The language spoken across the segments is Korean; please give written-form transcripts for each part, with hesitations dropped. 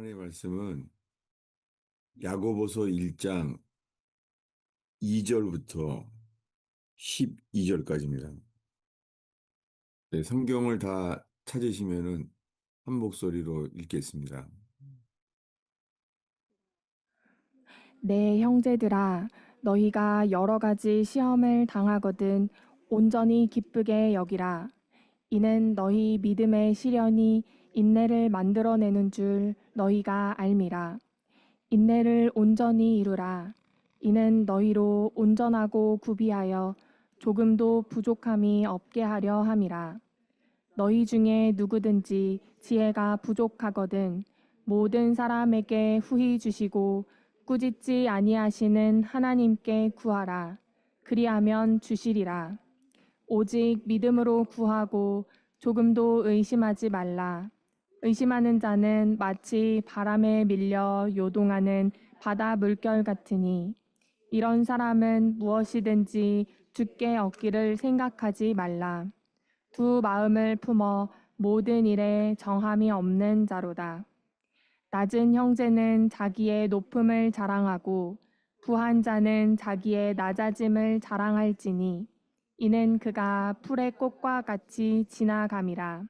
하나님의 말씀은 야고보서 1장 2절부터 12절까지입니다. 네, 성경을 다 찾으시면은 한 목소리로 읽겠습니다. 내 형제들아, 너희가 여러 가지 시험을 당하거든 온전히 기쁘게 여기라. 이는 너희 믿음의 시련이 인내를 만들어내는 줄 너희가 알미라. 인내를 온전히 이루라. 이는 너희로 온전하고 구비하여 조금도 부족함이 없게 하려 함이라. 너희 중에 누구든지 지혜가 부족하거든 모든 사람에게 후히 주시고 꾸짖지 아니하시는 하나님께 구하라. 그리하면 주시리라. 오직 믿음으로 구하고 조금도 의심하지 말라. 의심하는 자는 마치 바람에 밀려 요동하는 바다 물결 같으니 이런 사람은 무엇이든지 주께 얻기를 생각하지 말라. 두 마음을 품어 모든 일에 정함이 없는 자로다. 낮은 형제는 자기의 높음을 자랑하고 부한 자는 자기의 낮아짐을 자랑할지니 이는 그가 풀의 꽃과 같이 지나감이라.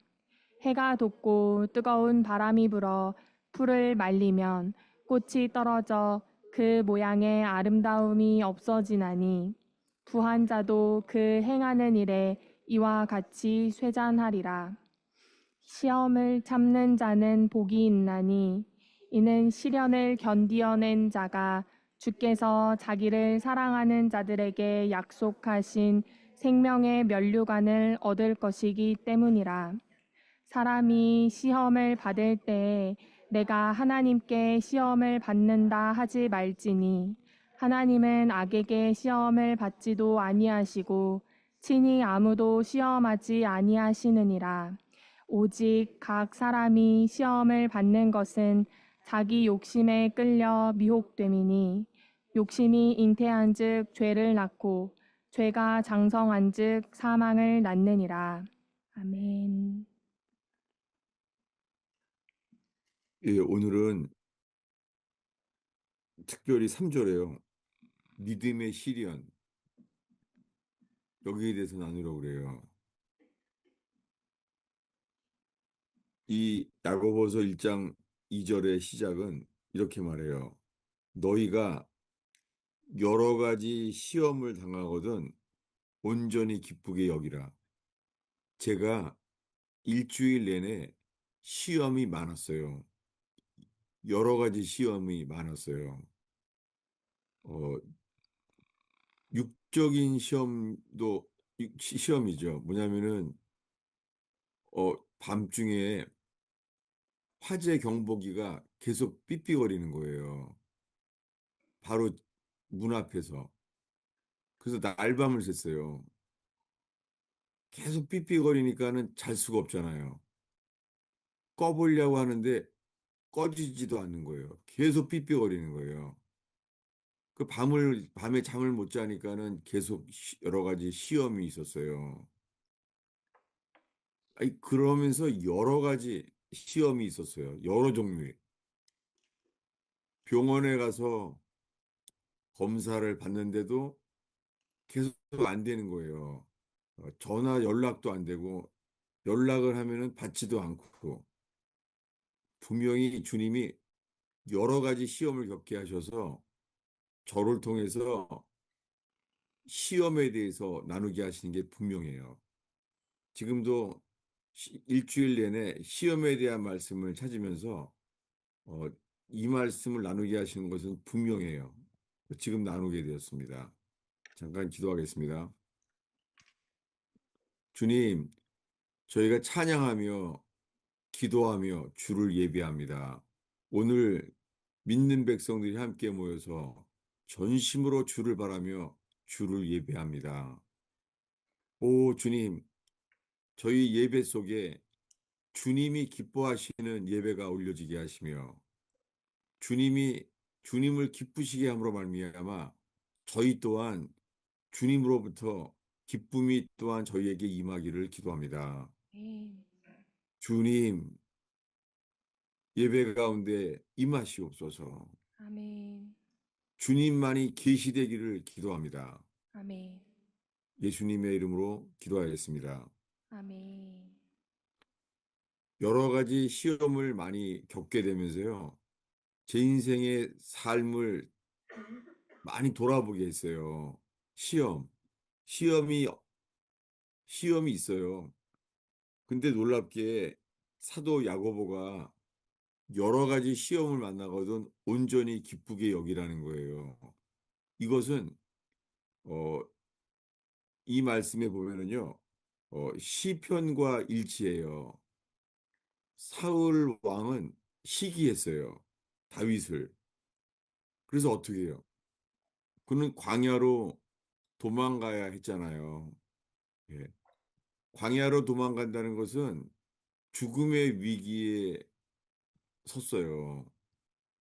해가 돋고 뜨거운 바람이 불어 풀을 말리면 꽃이 떨어져 그 모양의 아름다움이 없어지나니 부한 자도 그 행하는 일에 이와 같이 쇠잔하리라. 시험을 참는 자는 복이 있나니 이는 시련을 견디어낸 자가 주께서 자기를 사랑하는 자들에게 약속하신 생명의 면류관을 얻을 것이기 때문이라. 사람이 시험을 받을 때에 내가 하나님께 시험을 받는다 하지 말지니 하나님은 악에게 시험을 받지도 아니하시고 친히 아무도 시험하지 아니하시느니라. 오직 각 사람이 시험을 받는 것은 자기 욕심에 끌려 미혹됨이니 욕심이 잉태한즉 죄를 낳고 죄가 장성한즉 사망을 낳느니라. 아멘. 예, 오늘은 특별히 3절에요. 믿음의 시련, 여기에 대해서 나누려고 그래요. 이 야고보서 1장 2절의 시작은 이렇게 말해요. 너희가 여러 가지 시험을 당하거든 온전히 기쁘게 여기라. 제가 일주일 내내 시험이 많았어요. 여러 가지 시험이 많았어요. 어, 육적인 시험도 시험이죠. 뭐냐면은 밤중에 화재 경보기가 계속 삐삐거리는 거예요. 바로 문 앞에서. 그래서 날밤을 샜어요. 계속 삐삐거리니까는 잘 수가 없잖아요. 꺼보려고 하는데 꺼지지도 않는 거예요. 계속 삐삐거리는 거예요. 그 밤에 잠을 못 자니까는 계속 여러 가지 시험이 있었어요. 아니, 그러면서 여러 가지 시험이 있었어요. 여러 종류의. 병원에 가서 검사를 받는데도 계속 안 되는 거예요. 전화 연락도 안 되고, 연락을 하면은 받지도 않고, 분명히 주님이 여러 가지 시험을 겪게 하셔서 저를 통해서 시험에 대해서 나누게 하시는 게 분명해요. 지금도 일주일 내내 시험에 대한 말씀을 찾으면서 어, 이 말씀을 나누게 하시는 것은 분명해요. 지금 나누게 되었습니다. 잠깐 기도하겠습니다. 주님, 저희가 찬양하며 기도하며 주를 예배합니다. 오늘 믿는 백성들이 함께 모여서 전심으로 주를 바라며 주를 예배합니다. 오 주님, 저희 예배 속에 주님이 기뻐하시는 예배가 올려지게 하시며 주님이 주님을 기쁘시게 함으로 말미암아 저희 또한 주님으로부터 기쁨이 또한 저희에게 임하기를 기도합니다. 아멘. 주님, 예배 가운데 임하시옵소서. 아멘. 주님만이 계시되기를 기도합니다. 아멘. 예수님의 이름으로 기도하였습니다. 아멘. 여러 가지 시험을 많이 겪게 되면서요. 제 인생의 삶을 많이 돌아보게 했어요. 시험. 시험이, 시험이 있어요. 근데 놀랍게 사도 야고보가 여러 가지 시험을 만나거든 온전히 기쁘게 여기라는 거예요. 이것은, 어, 이 말씀에 보면은요, 시편과 일치해요. 사울 왕은 시기했어요. 다윗을. 그래서 어떻게 해요? 그는 광야로 도망가야 했잖아요. 예. 광야로 도망간다는 것은 죽음의 위기에 섰어요.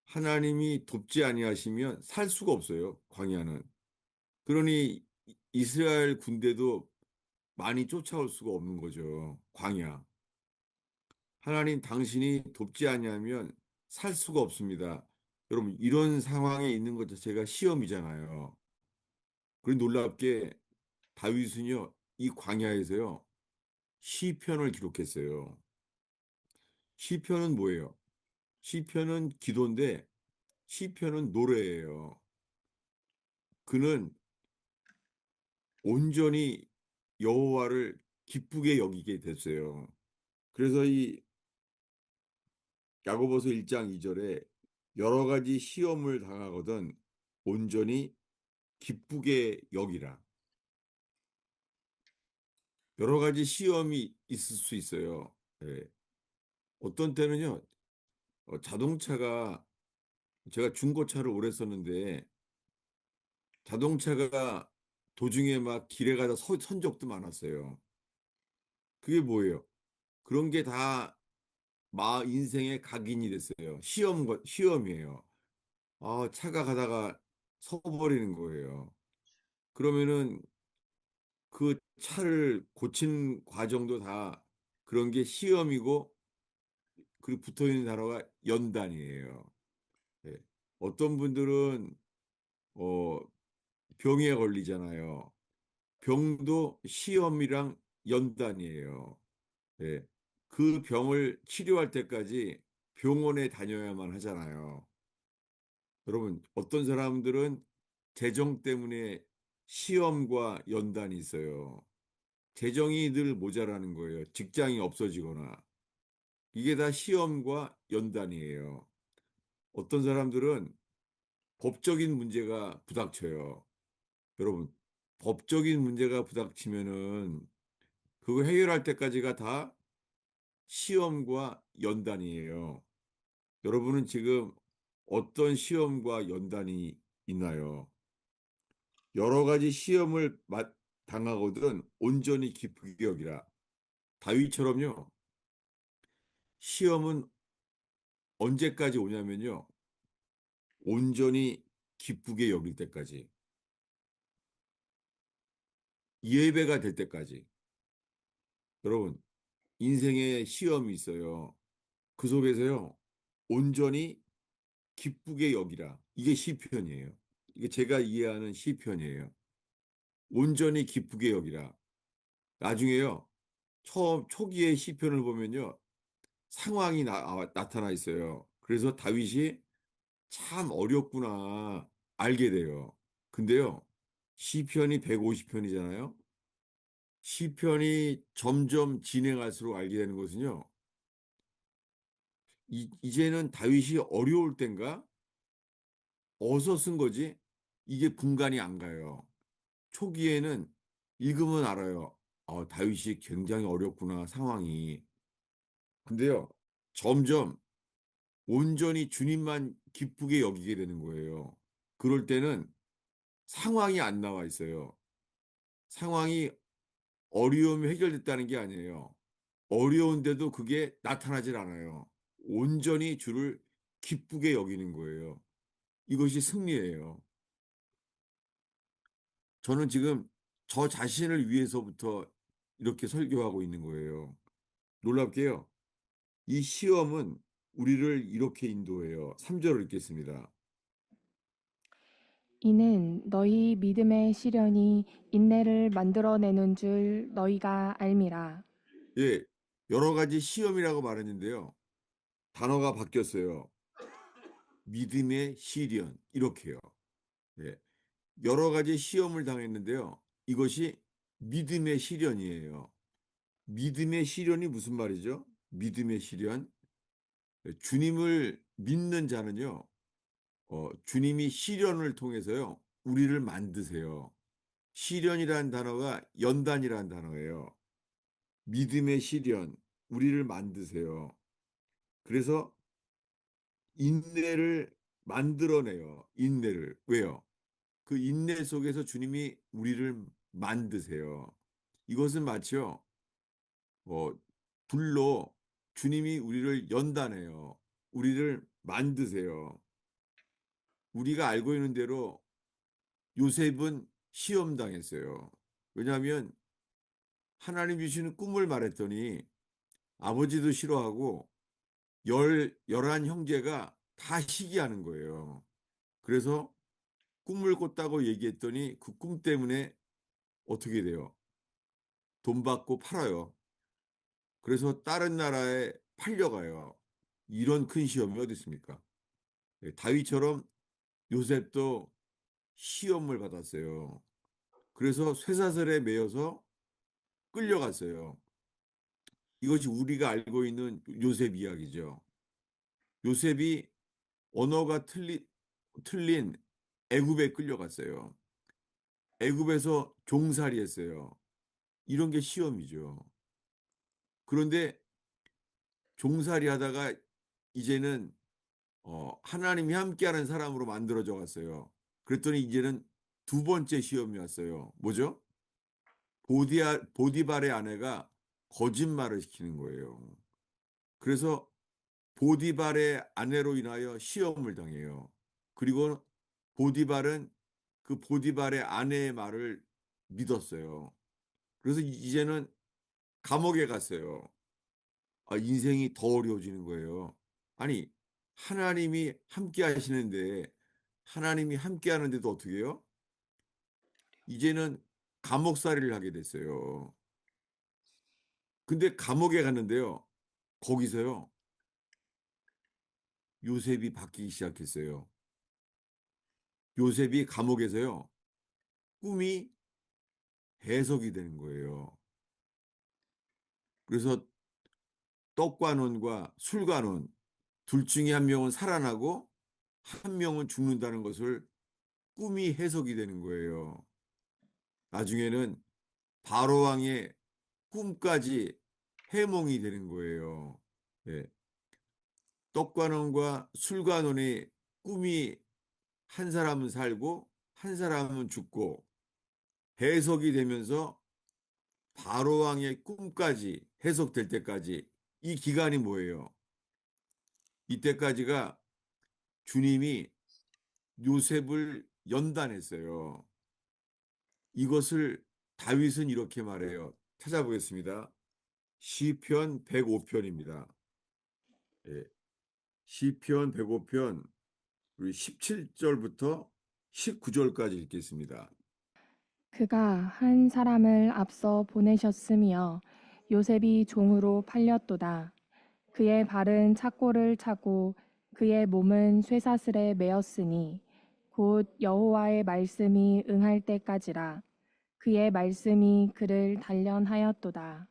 하나님이 돕지 아니하시면 살 수가 없어요. 광야는. 그러니 이스라엘 군대도 많이 쫓아올 수가 없는 거죠. 광야. 하나님 당신이 돕지 아니하면 살 수가 없습니다. 여러분 이런 상황에 있는 것 자체가 시험이잖아요. 그리고 놀랍게 다윗은요 이 광야에서요 시편을 기록했어요. 시편은 뭐예요? 시편은 기도인데 시편은 노래예요. 그는 온전히 여호와를 기쁘게 여기게 됐어요. 그래서 이 야고보서 1장 2절에 여러 가지 시험을 당하거든 온전히 기쁘게 여기라. 여러 가지 시험이 있을 수 있어요. 예. 어떤 때는요, 자동차가, 제가 중고차를 오래 썼는데, 자동차가 도중에 막 길에 가다 선 적도 많았어요. 그게 뭐예요? 그런 게 다 인생의 각인이 됐어요. 시험이에요. 아, 차가 가다가 서버리는 거예요. 그러면은 그 차를 고친 과정도 다 그런 게 시험이고 그리고 붙어 있는 단어가 연단이에요. 예. 어떤 분들은 어, 병에 걸리잖아요. 병도 시험이랑 연단이에요. 예. 그 병을 치료할 때까지 병원에 다녀야만 하잖아요. 여러분, 어떤 사람들은 재정 때문에 시험과 연단이 있어요. 재정이 늘 모자라는 거예요. 직장이 없어지거나. 이게 다 시험과 연단이에요. 어떤 사람들은 법적인 문제가 부닥쳐요. 여러분, 법적인 문제가 부닥치면은 그거 해결할 때까지가 다 시험과 연단이에요. 여러분은 지금 어떤 시험과 연단이 있나요? 여러 가지 시험을 당하거든 온전히 기쁘게 여기라. 다윗처럼요. 시험은 언제까지 오냐면요. 온전히 기쁘게 여길 때까지. 예배가 될 때까지. 여러분, 인생에 시험이 있어요. 그 속에서요. 온전히 기쁘게 여기라. 이게 시편이에요. 이게 제가 이해하는 시편이에요. 온전히 기쁘게 여기라. 나중에요. 초기의 시편을 보면요. 상황이 나타나 있어요. 그래서 다윗이 참 어렵구나 알게 돼요. 근데요. 시편이 150편이잖아요. 시편이 점점 진행할수록 알게 되는 것은요. 이제는 다윗이 어려울 땐가? 어디서 쓴 거지? 이게 분간이 안 가요. 초기에는 읽으면 알아요. 다윗이 굉장히 어렵구나, 상황이. 근데요, 점점 온전히 주님만 기쁘게 여기게 되는 거예요. 그럴 때는 상황이 안 나와 있어요. 상황이 어려움이 해결됐다는 게 아니에요. 어려운데도 그게 나타나질 않아요. 온전히 주를 기쁘게 여기는 거예요. 이것이 승리예요. 저는 지금 저 자신을 위해서부터 이렇게 설교하고 있는 거예요. 놀랍게요. 이 시험은 우리를 이렇게 인도해요. 3절을 읽겠습니다. 이는 너희 믿음의 시련이 인내를 만들어내는 줄 너희가 알미라. 예, 여러 가지 시험이라고 말했는데요. 단어가 바뀌었어요. 믿음의 시련, 이렇게요. 예, 여러 가지 시험을 당했는데요. 이것이 믿음의 시련이에요. 믿음의 시련이 무슨 말이죠? 믿음의 시련. 주님을 믿는 자는요, 주님이 시련을 통해서요, 우리를 만드세요. 시련이라는 단어가 연단이라는 단어예요. 믿음의 시련, 우리를 만드세요. 그래서 인내를 만들어내요. 인내를. 왜요? 그 인내 속에서 주님이 우리를 만드세요. 이것은 마치요, 어, 불로 주님이 우리를 연단해요. 우리를 만드세요. 우리가 알고 있는 대로 요셉은 시험 당했어요. 왜냐하면 하나님 주시는 꿈을 말했더니 아버지도 싫어하고 열한 형제가 다 시기하는 거예요. 그래서 꿈을 꿨다고 얘기했더니 그 꿈 때문에 어떻게 돼요? 돈 받고 팔아요. 그래서 다른 나라에 팔려가요. 이런 큰 시험이 어디 있습니까? 예, 다윗처럼 요셉도 시험을 받았어요. 그래서 쇠사슬에 매여서 끌려갔어요. 이것이 우리가 알고 있는 요셉 이야기죠. 요셉이 언어가 틀린 애굽에 끌려갔어요. 애굽에서 종살이 했어요. 이런 게 시험이죠. 그런데 종살이 하다가 이제는 하나님이 함께하는 사람으로 만들어져 갔어요. 그랬더니 이제는 두 번째 시험이 왔어요. 뭐죠? 보디발의 아내가 거짓말을 시키는 거예요. 그래서 보디발의 아내로 인하여 시험을 당해요. 그리고 보디발은 그 보디발의 아내의 말을 믿었어요. 그래서 이제는 감옥에 갔어요. 아, 인생이 더 어려워지는 거예요. 아니, 하나님이 함께 하시는데, 하나님이 함께 하는데도 어떻게 해요? 이제는 감옥살이를 하게 됐어요. 근데 감옥에 갔는데요. 거기서요. 요셉이 바뀌기 시작했어요. 요셉이 감옥에서요. 꿈이 해석이 되는 거예요. 그래서 떡과 술과 둘 중에 한 명은 살아나고 한 명은 죽는다는 것을 꿈이 해석이 되는 거예요. 나중에는 바로 왕의 꿈까지 해몽이 되는 거예요. 예. 떡과 술과 꿈이 한 사람은 살고 한 사람은 죽고 해석이 되면서 바로 왕의 꿈까지 해석될 때까지 이 기간이 뭐예요? 이때까지가 주님이 요셉을 연단했어요. 이것을 다윗은 이렇게 말해요. 찾아보겠습니다. 시편 105편입니다. 예, 시편 105편 우리 17절부터 19절까지 읽겠습니다. 그가 한 사람을 앞서 보내셨으며 요셉이 종으로 팔렸도다. 그의 발은 착고를 차고 그의 몸은 쇠사슬에 매었으니 곧 여호와의 말씀이 응할 때까지라. 그의 말씀이 그를 단련하였도다.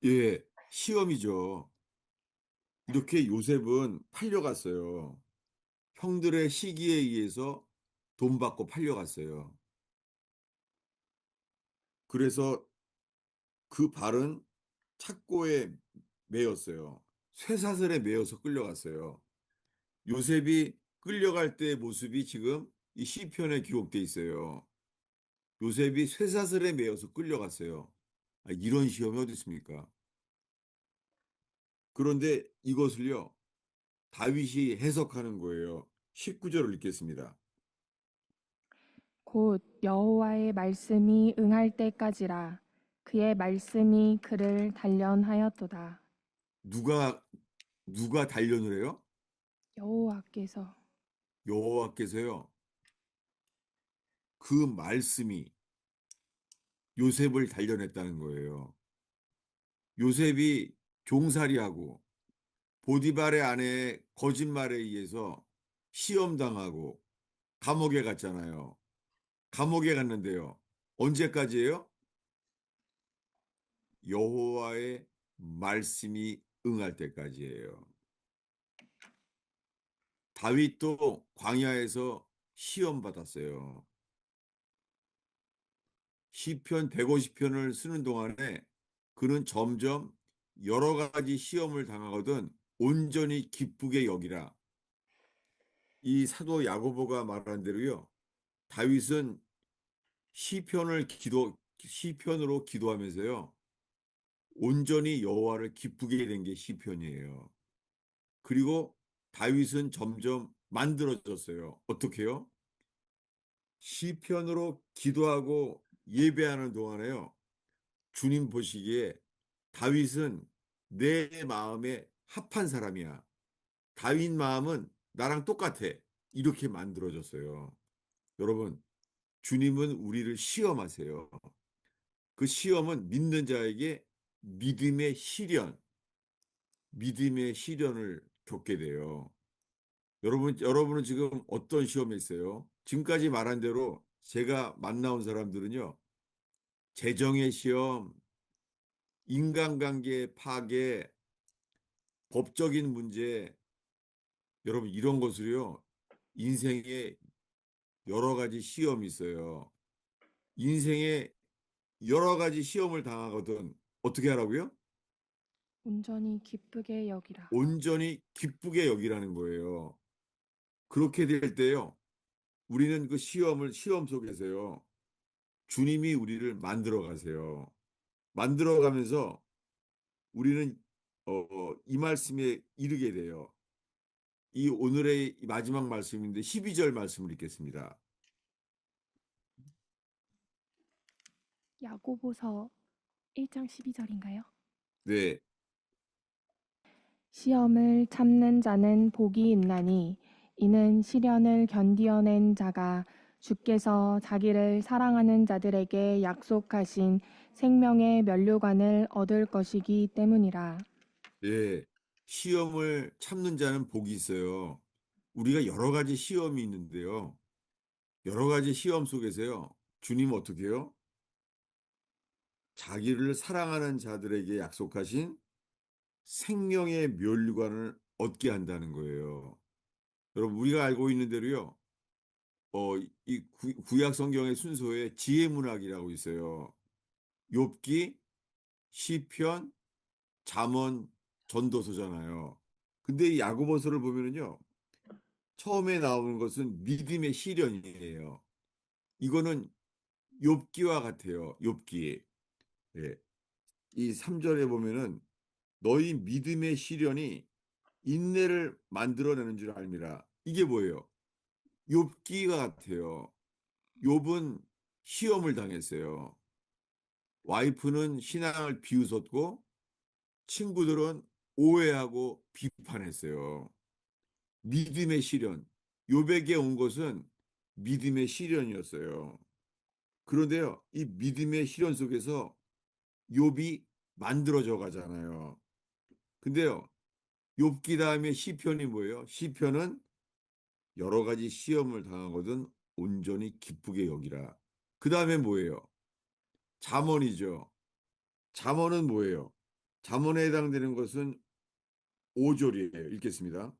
예, 시험이죠. 이렇게 요셉은 팔려갔어요. 형들의 시기에 의해서 돈 받고 팔려갔어요. 그래서 그 발은 착고에 매였어요. 쇠사슬에 매여서 끌려갔어요. 요셉이 끌려갈 때의 모습이 지금 이 시편에 기록돼 있어요. 요셉이 쇠사슬에 매여서 끌려갔어요. 아, 이런 시험이 어디 있습니까? 그런데 이것을요, 다윗이 해석하는 거예요. 19절을 읽겠습니다. 곧 여호와의 말씀이 응할 때까지라. 그의 말씀이 그를 단련하였도다. 누가 누가 단련을 해요? 여호와께서 여호와께서요. 그 말씀이 요셉을 단련했다는 거예요. 요셉이 종살이하고 보디발의 아내의 거짓말에 의해서 시험당하고 감옥에 갔잖아요. 감옥에 갔는데요. 언제까지예요? 여호와의 말씀이 응할 때까지예요. 다윗도 광야에서 시험 받았어요. 시편 150편을 쓰는 동안에 그는 점점 여러 가지 시험을 당하거든 온전히 기쁘게 여기라. 이 사도 야고보가 말한 대로요. 다윗은 시편으로 기도하면서요. 온전히 여호와를 기쁘게 된 게 시편이에요. 그리고 다윗은 점점 만들어졌어요. 어떻게요? 시편으로 기도하고 예배하는 동안에요. 주님 보시기에 다윗은 내 마음에 합한 사람이야. 다윗 마음은 나랑 똑같아. 이렇게 만들어졌어요. 여러분, 주님은 우리를 시험하세요. 그 시험은 믿는 자에게 믿음의 시련, 믿음의 시련을 겪게 돼요. 여러분은 지금 어떤 시험에 있어요? 지금까지 말한 대로 제가 만나온 사람들은요, 재정의 시험, 인간관계 파괴, 법적인 문제, 여러분 이런 것을요, 인생에 여러 가지 시험이 있어요. 인생에 여러 가지 시험을 당하거든. 어떻게 하라고요? 온전히 기쁘게 여기라. 온전히 기쁘게 여기라는 거예요. 그렇게 될 때요, 우리는 그 시험 속에서요, 주님이 우리를 만들어 가세요. 만들어 가면서 우리는 이 말씀에 이르게 돼요. 이 오늘의 마지막 말씀인데 12절 말씀을 읽겠습니다. 야고보서 1장 12절인가요? 네, 시험을 참는 자는 복이 있나니 이는 시련을 견디어낸 자가 주께서 자기를 사랑하는 자들에게 약속하신 생명의 면류관을 얻을 것이기 때문이라. 네. 시험을 참는 자는 복이 있어요. 우리가 여러 가지 시험이 있는데요. 여러 가지 시험 속에서요. 주님 어떻게 해요? 자기를 사랑하는 자들에게 약속하신 생명의 멸류관을 얻게 한다는 거예요. 여러분, 우리가 알고 있는 대로요. 이 구약 성경의 순서에 지혜 문학이라고 있어요. 욥기, 시편, 잠언, 전도서잖아요. 근데 이 야고보서를 보면은요. 처음에 나오는 것은 믿음의 시련이에요. 이거는 욥기와 같아요. 욥기. 예. 이 3절에 보면은 너희 믿음의 시련이 인내를 만들어내는 줄 알미라. 이게 뭐예요? 욥기가 같아요. 욥은 시험을 당했어요. 와이프는 신앙을 비웃었고 친구들은 오해하고 비판했어요. 믿음의 시련. 욥에게 온 것은 믿음의 시련이었어요. 그런데요, 이 믿음의 시련 속에서 욥이 만들어져 가잖아요. 근데요, 욥기 다음에 시편이 뭐예요? 시편은 여러 가지 시험을 당하거든 온전히 기쁘게 여기라. 그 다음에 뭐예요? 잠언이죠. 잠언은 뭐예요? 잠언에 해당되는 것은 5절이에요. 읽겠습니다.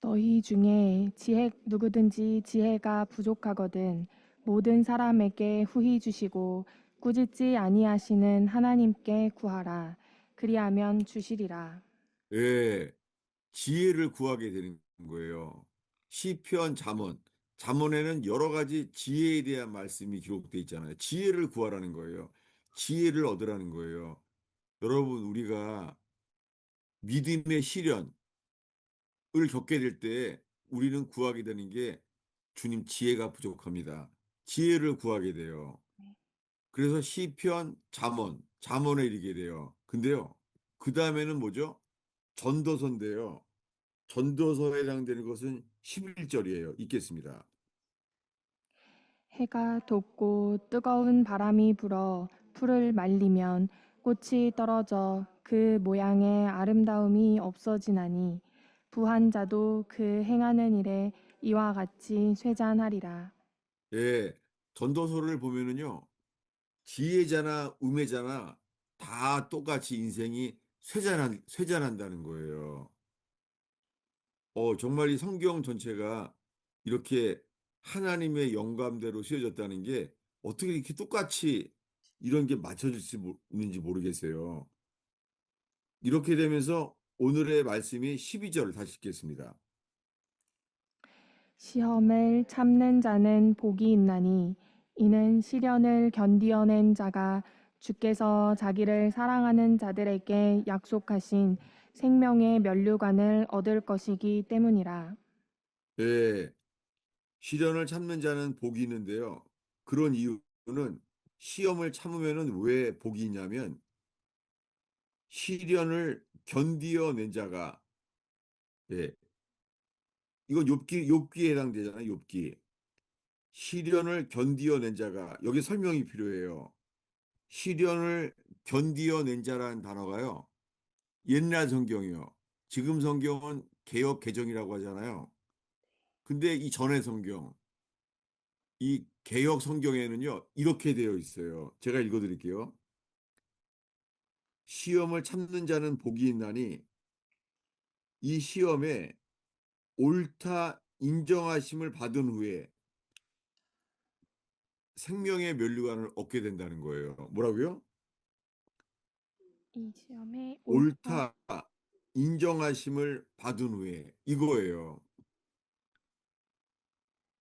너희 중에 누구든지 지혜가 부족하거든 모든 사람에게 후히 주시고 꾸짖지 아니하시는 하나님께 구하라. 그리하면 주시리라. 예, 지혜를 구하게 되는 거예요. 시편, 잠언. 잠언에는 여러 가지 지혜에 대한 말씀이 기록되어 있잖아요. 지혜를 구하라는 거예요. 지혜를 얻으라는 거예요. 여러분, 우리가 믿음의 시련을 겪게 될 때 우리는 구하게 되는 게 주님 지혜가 부족합니다. 지혜를 구하게 돼요. 그래서 시편, 잠언에 이르게 돼요. 근데요, 그 다음에는 뭐죠? 전도서인데요. 전도서에 해당되는 것은 11절이에요. 읽겠습니다. 해가 돋고 뜨거운 바람이 불어 풀을 말리면 꽃이 떨어져 그 모양의 아름다움이 없어지나니 부한 자도 그 행하는 일에 이와 같이 쇠잔하리라. 예, 전도서를 보면은요, 지혜자나 우매자나 다 똑같이 인생이 쇠잔한다는 거예요. 정말 이 성경 전체가 이렇게 하나님의 영감대로 쓰여졌다는 게 어떻게 이렇게 똑같이 이런 게 맞춰질 수 있는지 모르겠어요. 이렇게 되면서 오늘의 말씀이 12절을 다시 읽겠습니다. 시험을 참는 자는 복이 있나니 이는 시련을 견디어낸 자가 주께서 자기를 사랑하는 자들에게 약속하신 생명의 면류관을 얻을 것이기 때문이라. 예, 시련을 참는 자는 복이 있는데요. 그런 이유는 시험을 참으면은 왜 복이 있냐면 시련을 견디어낸 자가 예, 이건 욥기에 해당되잖아요. 욥기. 시련을 견디어낸 자가 여기 설명이 필요해요. 시련을 견디어낸 자라는 단어가요. 옛날 성경이요. 지금 성경은 개역 개정이라고 하잖아요. 근데 이 전의 성경, 이 개역 성경에는요. 이렇게 되어 있어요. 제가 읽어드릴게요. 시험을 참는 자는 복이 있나니 이 시험에 옳다 인정하심을 받은 후에 생명의 면류관을 얻게 된다는 거예요. 뭐라고요? 이 시험에 옳다. 옳다 인정하심을 받은 후에 이거예요.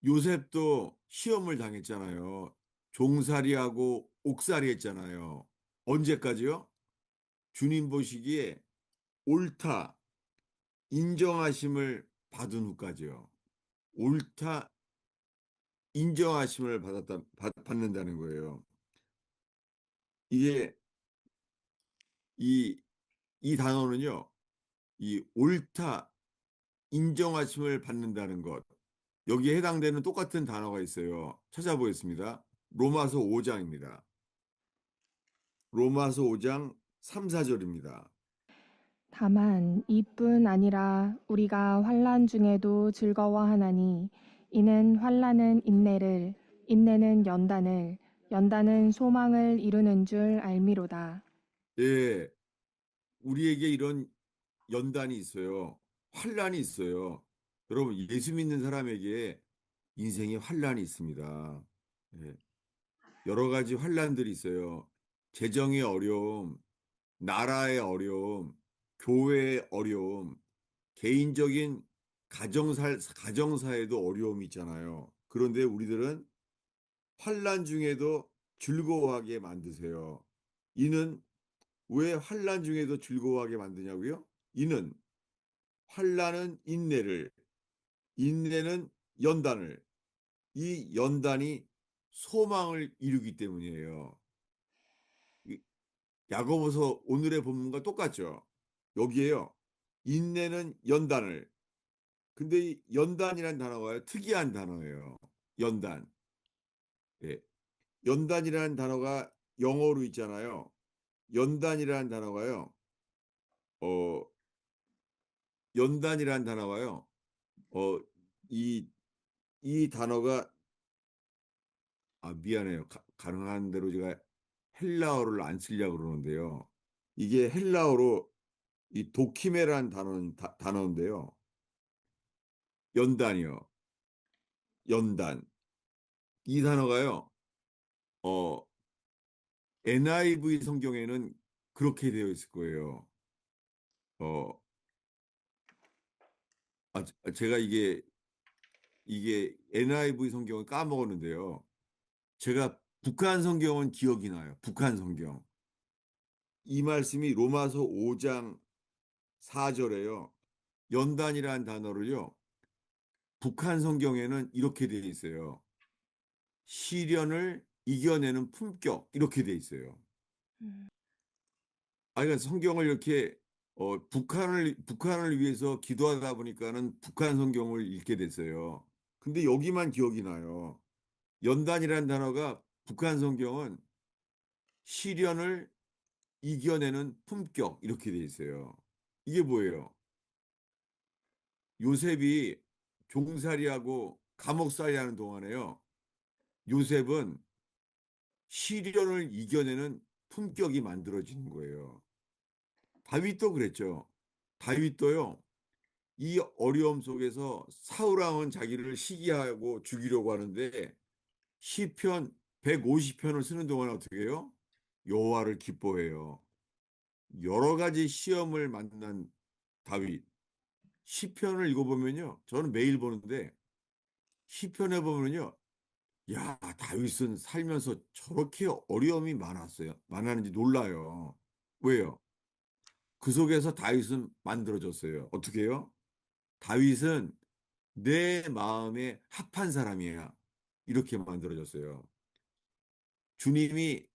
요셉도 시험을 당했잖아요. 종살이하고 옥살이 했잖아요. 언제까지요? 주님 보시기에 옳다 인정하심을 받은 후까지요. 옳다 인정하심을 받는다는 거예요. 이게 이, 이 단어는요, 이 옳다 인정하심을 받는다는 것. 여기에 해당되는 똑같은 단어가 있어요. 찾아보겠습니다. 로마서 5장입니다. 로마서 5장 3, 4절입니다. 다만 이뿐 아니라 우리가 환난 중에도 즐거워하나니 이는 환난은 인내를 인내는 연단을 연단은 소망을 이루는 줄 알미로다. 예, 우리에게 이런 연단이 있어요. 환란이 있어요. 여러분, 예수 믿는 사람에게 인생에 환란이 있습니다. 예, 여러 가지 환란들이 있어요. 재정의 어려움, 나라의 어려움, 교회의 어려움, 개인적인 가정사에도 어려움이 있잖아요. 그런데 우리들은 환란 중에도 즐거워하게 만드세요. 이는 왜 환란 중에도 즐거워하게 만드냐고요? 이는 환란은 인내를, 인내는 연단을, 이 연단이 소망을 이루기 때문이에요. 이 야고보서 오늘의 본문과 똑같죠. 여기에요. 인내는 연단을. 근데 이 연단이라는 단어가 특이한 단어예요. 연단. 예. 연단이라는 단어가 영어로 있잖아요. 연단이라는 단어가요. 어, 연단이라는 단어가요. 어, 이, 이 단어가 미안해요. 가능한 대로 제가 헬라어를 안 쓰려고 그러는데요. 이게 헬라어로 이 도키메라는 단어인데요. 연단이요. 연단. 이 단어가요. 어, NIV 성경에는 그렇게 되어 있을 거예요. 어, 제가 이게 NIV 성경을 까먹었는데요. 제가 북한 성경은 기억이 나요. 북한 성경. 이 말씀이 로마서 5장 4절에요. 연단이라는 단어를요. 북한 성경에는 이렇게 되어 있어요. 시련을 이겨내는 품격 이렇게 되어 있어요. 그러니까 성경을 이렇게 북한을 위해서 기도하다 보니까는 북한 성경을 읽게 됐어요. 근데 여기만 기억이 나요. 연단이라는 단어가 북한 성경은 시련을 이겨내는 품격 이렇게 돼 있어요. 이게 뭐예요? 요셉이 종살이하고 감옥살이 하는 동안에요. 요셉은 시련을 이겨내는 품격이 만들어지는 거예요. 다윗도 그랬죠. 다윗도요. 이 어려움 속에서 사울 왕은 자기를 시기하고 죽이려고 하는데 시편 150편을 쓰는 동안 어떻게 해요? 여호와를 기뻐해요. 여러 가지 시험을 만난 다윗. 시편을 읽어보면요. 저는 매일 보는데 시편에 보면요. 야, 다윗은 살면서 저렇게 어려움이 많았어요. 많았는지 놀라요. 왜요? 그 속에서 다윗은 만들어졌어요. 어떻게 해요? 다윗은 내 마음에 합한 사람이야. 이렇게 만들어졌어요. 주님이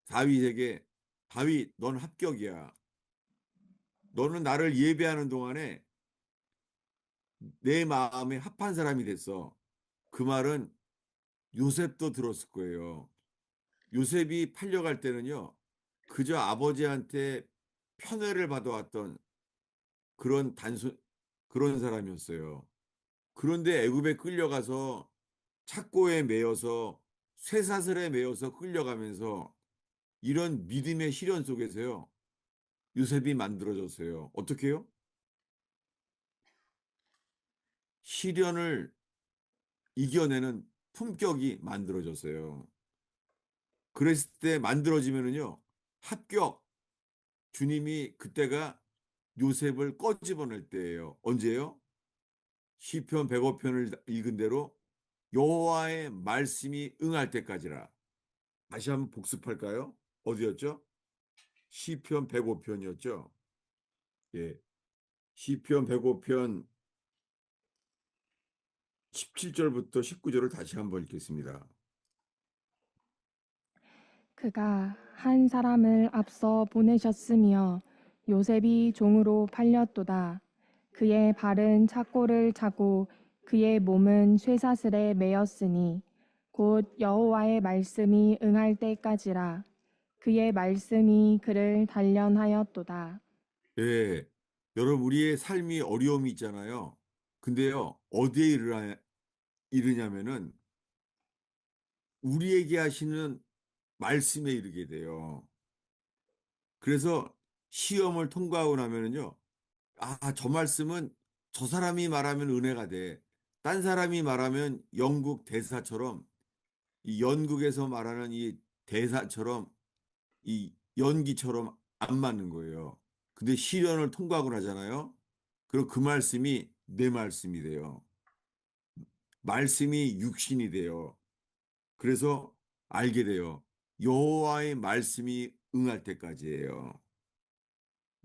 다윗에게 다윗, 넌 합격이야. 너는 나를 예배하는 동안에 내 마음에 합한 사람이 됐어. 그 말은 요셉도 들었을 거예요. 요셉이 팔려갈 때는요, 그저 아버지한테 편애를 받아왔던 그런 그런 사람이었어요. 그런데 애굽에 끌려가서 착고에 매여서 쇠사슬에 매여서 끌려가면서 이런 믿음의 시련 속에서요, 요셉이 만들어졌어요. 어떻게요? 시련을 이겨내는 품격이 만들어졌어요. 그랬을 때 만들어지면은요, 합격. 주님이 그때가 요셉을 꺼집어낼 때예요. 언제요? 시편 105편을 읽은 대로 여호와의 말씀이 응할 때까지라. 다시 한번 복습할까요? 어디였죠? 시편 105편이었죠. 예. 시편 105편 17절부터 19절을 다시 한번 읽겠습니다. 그가 한 사람을 앞서 보내셨으며 요셉이 종으로 팔렸도다. 그의 발은 착고를 차고 그의 몸은 쇠사슬에 매였으니 곧 여호와의 말씀이 응할 때까지라. 그의 말씀이 그를 단련하였도다. 예. 여러분, 우리의 삶이 어려움이 있잖아요. 근데요, 어디에 이르냐면은 우리에게 하시는 말씀에 이르게 돼요. 그래서 시험을 통과하고 나면은요, 저 말씀은 저 사람이 말하면 은혜가 돼. 딴 사람이 말하면 영국 대사처럼 이 연극에서 말하는 이 대사처럼 이 연기처럼 안 맞는 거예요. 근데 시련을 통과하고 나잖아요. 그리고 그 말씀이 내 말씀이 돼요. 말씀이 육신이 돼요. 그래서 알게 돼요. 여호와의 말씀이 응할 때까지예요.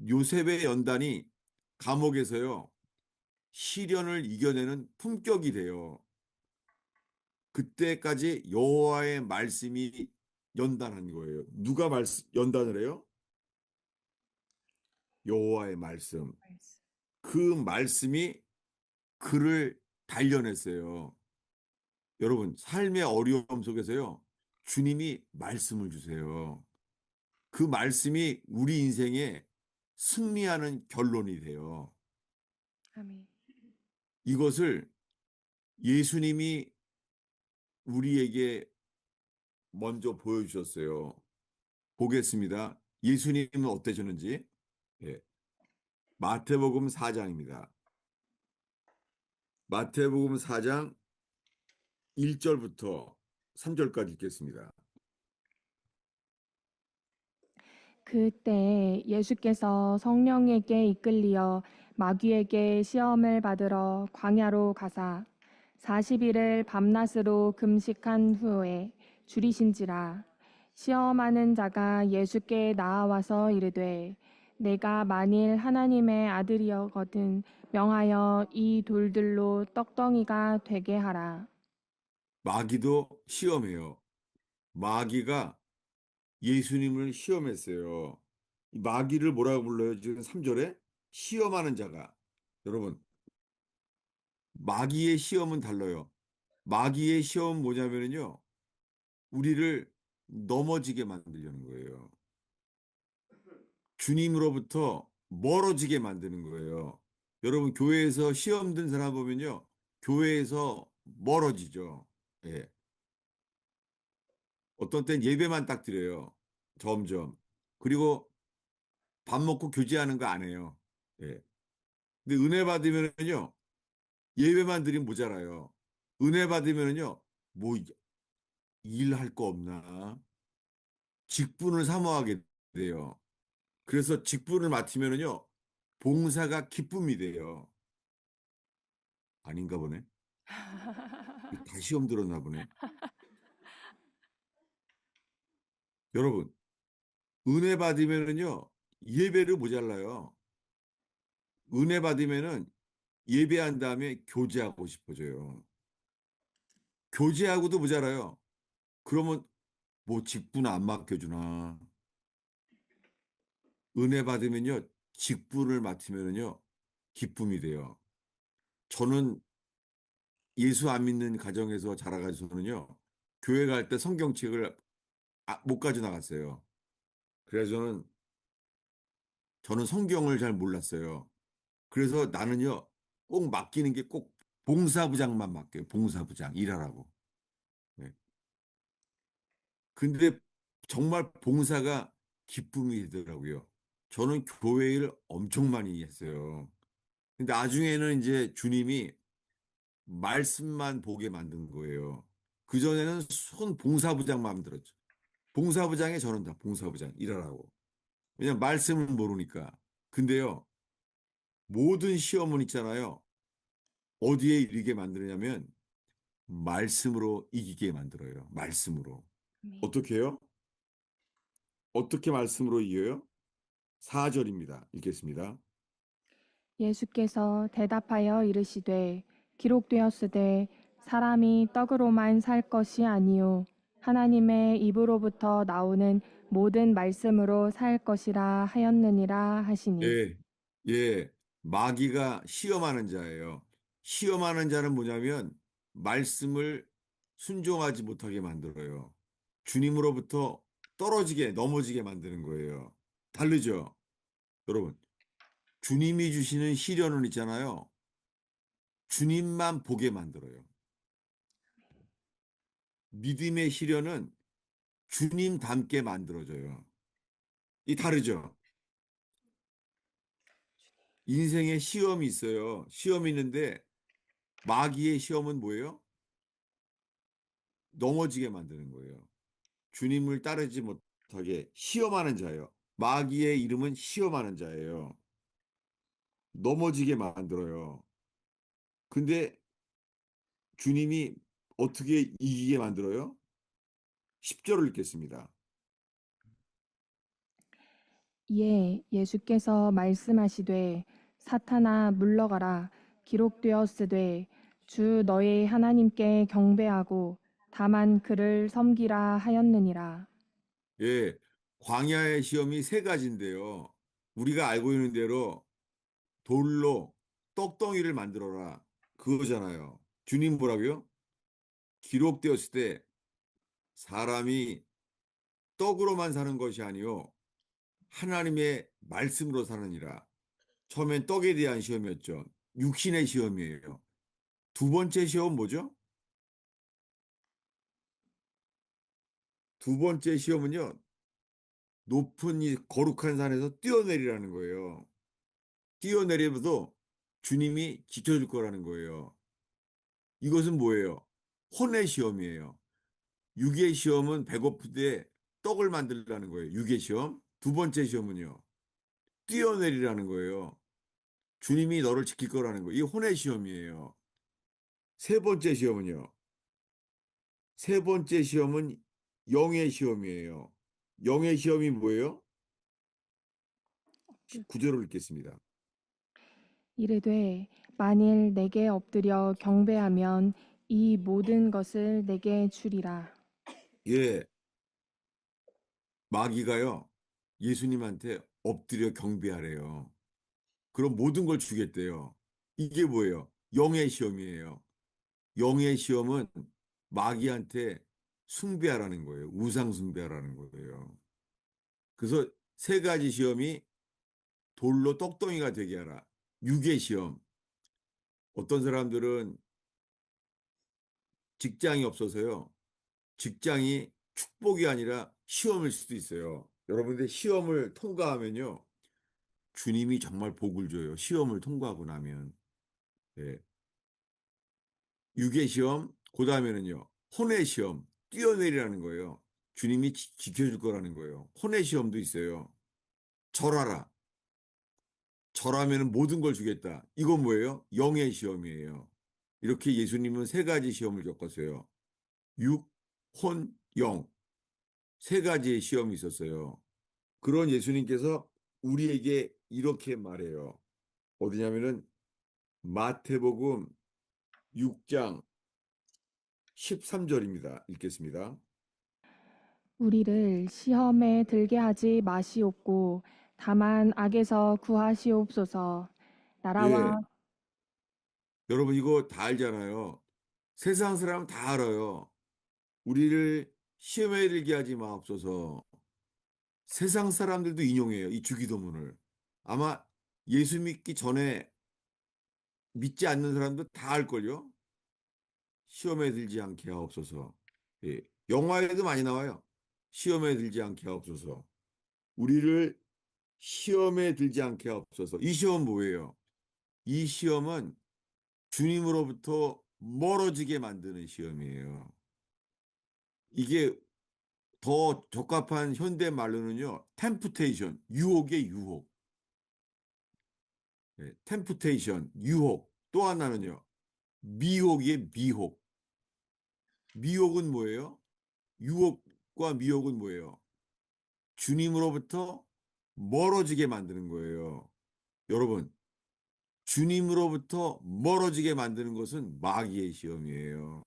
요셉의 연단이 감옥에서요. 시련을 이겨내는 품격이 돼요. 그때까지 여호와의 말씀이 연단한 거예요. 누가 연단을 해요? 여호와의 말씀. 그 말씀이 그를 단련했어요. 여러분, 삶의 어려움 속에서요. 주님이 말씀을 주세요. 그 말씀이 우리 인생에 승리하는 결론이 돼요. 아멘. 이것을 예수님이 우리에게 먼저 보여주셨어요. 보겠습니다. 예수님은 어떠셨는지. 예. 마태복음 4장입니다. 마태복음 4장 1절부터 3절까지 읽겠습니다. 그때 예수께서 성령에게 이끌리어 마귀에게 시험을 받으러 광야로 가사 40일을 밤낮으로 금식한 후에 줄이신지라. 시험하는 자가 예수께 나아와서 이르되 내가 만일 하나님의 아들이거든 명하여 이 돌들로 떡덩이가 되게 하라. 마귀도 시험해요. 마귀가 예수님을 시험했어요. 이 마귀를 뭐라고 불러요? 지금 3절에 시험하는 자가. 여러분, 마귀의 시험은 달라요. 마귀의 시험은 뭐냐면요. 우리를 넘어지게 만들려는 거예요. 주님으로부터 멀어지게 만드는 거예요. 여러분, 교회에서 시험 든 사람 보면요. 교회에서 멀어지죠. 예. 어떤 땐 예배만 딱 드려요. 점점. 그리고 밥 먹고 교제하는 거 안 해요. 예. 근데 은혜 받으면은요. 예배만 드리면 모자라요. 은혜 받으면은요. 뭐 일할 거 없나? 직분을 사모하게 돼요. 그래서 직분을 맡으면은요. 봉사가 기쁨이 돼요. 아닌가 보네. 다 시험 들었나 보네. 여러분, 은혜 받으면은요. 예배를 모자라요. 은혜 받으면은 예배한 다음에 교제하고 싶어져요. 교제하고도 모자라요. 그러면 뭐 직분 안 맡겨주나. 은혜 받으면요. 직분을 맡으면요. 기쁨이 돼요. 저는 예수 안 믿는 가정에서 자라가지고는요. 교회 갈 때 성경책을 못 가져 나갔어요. 그래서 저는 성경을 잘 몰랐어요. 그래서 나는요. 꼭 맡기는 게 꼭 봉사부장만 맡겨요. 봉사부장 일하라고. 네. 근데 정말 봉사가 기쁨이 되더라고요. 저는 교회 일 엄청 많이 했어요. 근데 나중에는 이제 주님이 말씀만 보게 만든 거예요. 그전에는 손 봉사부장만 만들었죠. 봉사부장에 저는 다 봉사부장 일하라고. 왜냐면 말씀을 모르니까. 근데요, 모든 시험은 있잖아요. 어디에 이르게 만드냐면 말씀으로 이기게 만들어요. 말씀으로. 아멘. 어떻게 해요? 어떻게 말씀으로 이겨요? 4절입니다. 읽겠습니다. 예수께서 대답하여 이르시되 기록되었으되 사람이 떡으로만 살 것이 아니요 하나님의 입으로부터 나오는 모든 말씀으로 살 것이라 하였느니라 하시니. 예, 예. 마귀가 시험하는 자예요. 시험하는 자는 뭐냐면 말씀을 순종하지 못하게 만들어요. 주님으로부터 떨어지게, 넘어지게 만드는 거예요. 다르죠? 여러분, 주님이 주시는 시련은 있잖아요. 주님만 보게 만들어요. 믿음의 시련은 주님 닮게 만들어줘요. 이 다르죠? 인생에 시험이 있어요. 시험이 있는데 마귀의 시험은 뭐예요? 넘어지게 만드는 거예요. 주님을 따르지 못하게 시험하는 자예요. 마귀의 이름은 시험하는 자예요. 넘어지게 만들어요. 근데 주님이 어떻게 이기게 만들어요? 10절을 읽겠습니다. 이에 예수께서 말씀하시되 사탄아 물러가라 기록되었으되 주 너의 하나님께 경배하고 다만 그를 섬기라 하였느니라. 예, 광야의 시험이 세 가지인데요. 우리가 알고 있는 대로 돌로 떡덩이를 만들어라. 그거잖아요. 주님 뭐라고요? 기록되었을 때 사람이 떡으로만 사는 것이 아니요 하나님의 말씀으로 사느니라. 처음엔 떡에 대한 시험이었죠. 육신의 시험이에요. 두 번째 시험은 뭐죠? 두 번째 시험은요. 높은 이 거룩한 산에서 뛰어내리라는 거예요. 뛰어내려도 주님이 지켜줄 거라는 거예요. 이것은 뭐예요? 혼의 시험이에요. 육의 시험은 배고픈데 떡을 만들라는 거예요. 육의 시험. 두 번째 시험은요. 뛰어내리라는 거예요. 주님이 너를 지킬 거라는 거예요. 이 혼의 시험이에요. 세 번째 시험은요. 세 번째 시험은 영의 시험이에요. 영의 시험이 뭐예요? 구절을 읽겠습니다. 이르되 만일 내게 엎드려 경배하면 이 모든 것을 내게 주리라. 예, 마귀가요. 예수님한테 엎드려 경배하래요. 그럼 모든 걸 주겠대요. 이게 뭐예요? 영의 시험이에요. 영의 시험은 마귀한테 숭배하라는 거예요. 우상 숭배하라는 거예요. 그래서 세 가지 시험이 돌로 떡덩이가 되게 하라. 육의 시험. 어떤 사람들은 직장이 없어서요. 직장이 축복이 아니라 시험일 수도 있어요. 여러분들 시험을 통과하면요. 주님이 정말 복을 줘요. 시험을 통과하고 나면. 예. 육의 시험, 그 다음에는요. 혼의 시험, 뛰어내리라는 거예요. 주님이 지켜줄 거라는 거예요. 혼의 시험도 있어요. 절하라. 절하면 모든 걸 주겠다. 이건 뭐예요? 영의 시험이에요. 이렇게 예수님은 세 가지 시험을 겪었어요. 육, 혼, 영. 세 가지의 시험이 있었어요. 그런 예수님께서 우리에게 이렇게 말해요. 어디냐면은 마태복음 6장 13절입니다. 읽겠습니다. 우리를 시험에 들게 하지 마시옵고 다만 악에서 구하시옵소서. 나라와 예, 여러분 이거 다 알잖아요. 세상 사람 다 알아요. 우리를 시험에 들게 하지 마옵소서. 세상 사람들도 인용해요. 이 주기도문을. 아마 예수 믿기 전에 믿지 않는 사람도 다 알걸요. 시험에 들지 않게 하옵소서. 예. 영화에도 많이 나와요. 시험에 들지 않게 하옵소서. 우리를 시험에 들지 않게 하옵소서. 이 시험 뭐예요? 이 시험은 주님으로부터 멀어지게 만드는 시험이에요. 이게 더 적합한 현대 말로는요, 템프테이션, 유혹의 유혹. 네, 템프테이션, 유혹. 또 하나는요, 미혹의 미혹. 미혹은 뭐예요? 유혹과 미혹은 뭐예요? 주님으로부터 멀어지게 만드는 거예요. 여러분, 주님으로부터 멀어지게 만드는 것은 마귀의 시험이에요.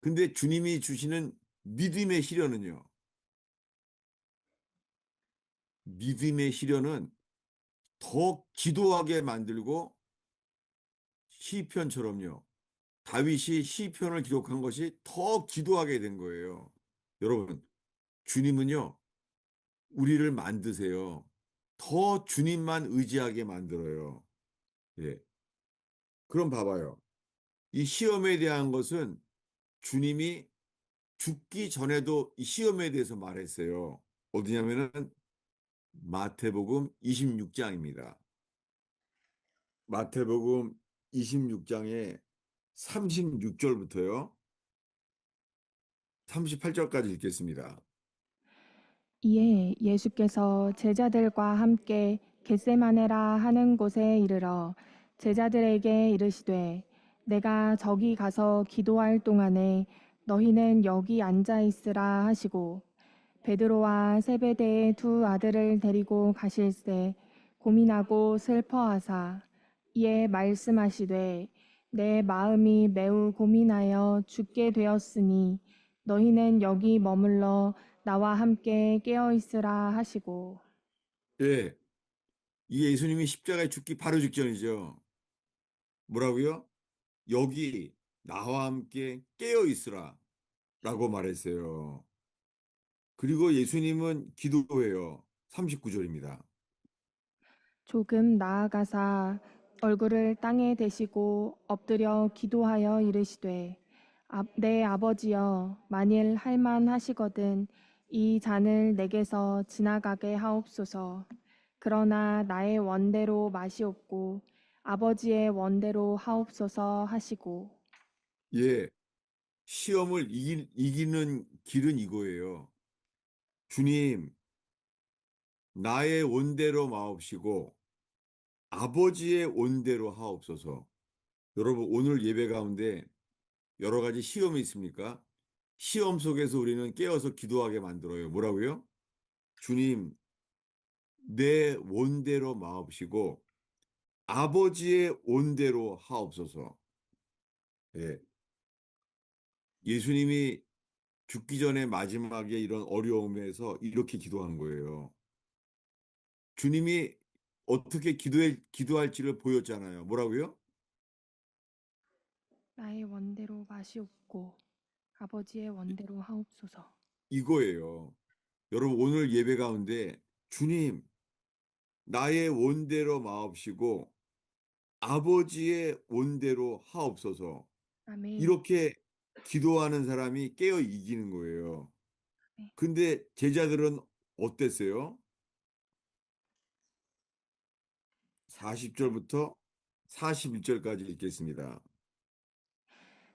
근데 주님이 주시는 믿음의 시련은요, 믿음의 시련은 더 기도하게 만들고 시편처럼요. 다윗이 시편을 기록한 것이 더 기도하게 된 거예요. 여러분, 주님은요, 우리를 만드세요. 더 주님만 의지하게 만들어요. 예. 그럼 봐봐요. 이 시험에 대한 것은 주님이 죽기 전에도 이 시험에 대해서 말했어요. 어디냐면은 마태복음 26장입니다. 마태복음 26장에 36절부터요. 38절까지 읽겠습니다. 이에 예수께서 제자들과 함께 겟세마네라 하는 곳에 이르러 제자들에게 이르시되 내가 저기 가서 기도할 동안에 너희는 여기 앉아 있으라 하시고 베드로와 세베대의 두 아들을 데리고 가실새 고민하고 슬퍼하사 이에 말씀하시되 내 마음이 매우 고민하여 죽게 되었으니 너희는 여기 머물러 나와 함께 깨어 있으라 하시고 예, 이 예수님이 십자가에 죽기 바로 직전이죠. 뭐라고요? 여기 나와 함께 깨어 있으라 라고 말했어요. 그리고 예수님은 기도해요. 39절입니다. 조금 나아가사 얼굴을 땅에 대시고 엎드려 기도하여 이르시되 내 아버지여 만일 할만하시거든 이 잔을 내게서 지나가게 하옵소서. 그러나 나의 원대로 마시옵고 아버지의 원대로 하옵소서 하시고 예, 시험을 이기는 길은 이거예요. 주님, 나의 온대로 마옵시고 아버지의 온대로 하옵소서. 여러분, 오늘 예배 가운데 여러 가지 시험이 있습니까? 시험 속에서 우리는 깨어서 기도하게 만들어요. 뭐라고요? 주님, 내 원대로 마옵시고 아버지의 온대로 하옵소서. 예. 예수님이 죽기 전에 마지막에 이런 어려움에서 이렇게 기도한 거예요. 주님이 어떻게 기도할지를 보였잖아요. 뭐라고요? 나의 원대로 마시옵고 아버지의 원대로 하옵소서. 이거예요. 여러분, 오늘 예배 가운데 주님, 나의 원대로 마옵시고 아버지의 원대로 하옵소서. 아멘. 이렇게 기도하는 사람이 깨어 이기는 거예요. 네. 근데 제자들은 어땠어요? 40절부터 41절까지 읽겠습니다.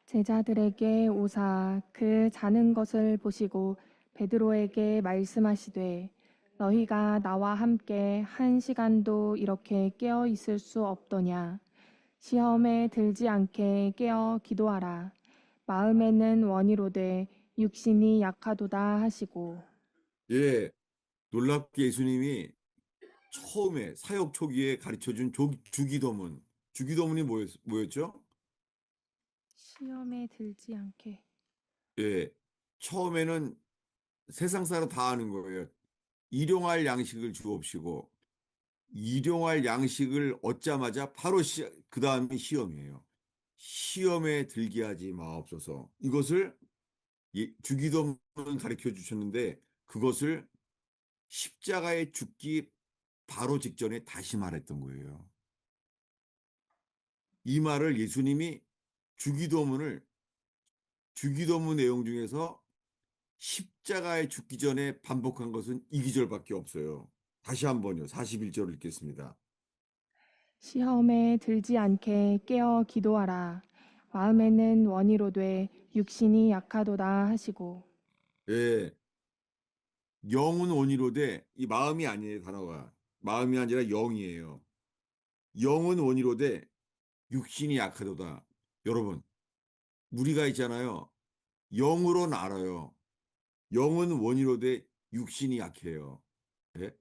제자들에게 오사 그 자는 것을 보시고 베드로에게 말씀하시되 너희가 나와 함께 한 시간도 이렇게 깨어 있을 수 없더냐 시험에 들지 않게 깨어 기도하라 마음에는 원이로되 육신이 약하도다 하시고 예, 놀랍게 예수님이 처음에 사역 초기에 가르쳐 준 주기도문. 주기도문이 뭐였죠? 시험에 들지 않게 예, 처음에는 세상 사람 다 아는 거예요. 일용할 양식을 주옵시고, 일용할 양식을 얻자마자 바로 그 다음이 시험이에요. 시험에 들게 하지 마옵소서. 이것을 주기도문 가르쳐 주셨는데, 그것을 십자가에 죽기 바로 직전에 다시 말했던 거예요. 이 말을 예수님이 주기도문을 주기도문 내용 중에서 십자가에 죽기 전에 반복한 것은 이 기절밖에 없어요. 다시 한번요. 41절 읽겠습니다. 시험에 들지 않게 깨어 기도하라 마음에는 원이로되 육신이 약하도다 하시고 예, 영은 원이로되 이 마음이 아니에요, 단어가. 마음이 아니라 영이에요. 영은 원이로되 육신이 약하도다. 여러분, 우리가 있잖아요. 영으로는 알아요. 영은 원이로되 육신이 약해요. 예?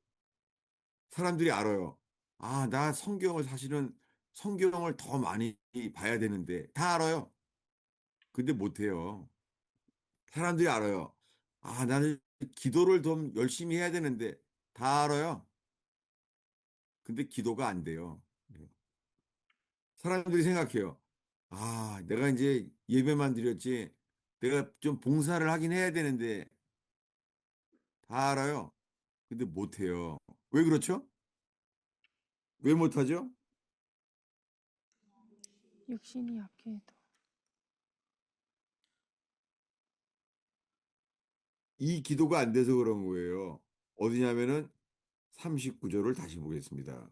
사람들이 알아요. 아, 나 성경을 사실은 성경을 더 많이 봐야 되는데 다 알아요. 근데 못해요. 사람들이 알아요. 아, 나는 기도를 좀 열심히 해야 되는데 다 알아요. 근데 기도가 안 돼요. 사람들이 생각해요. 아, 내가 이제 예배만 드렸지. 내가 좀 봉사를 하긴 해야 되는데 다 알아요. 근데 못해요. 왜 그렇죠? 왜 못하죠? 육신이 약해도 이 기도가 안 돼서 그런 거예요. 어디냐면은 39절을 다시 보겠습니다.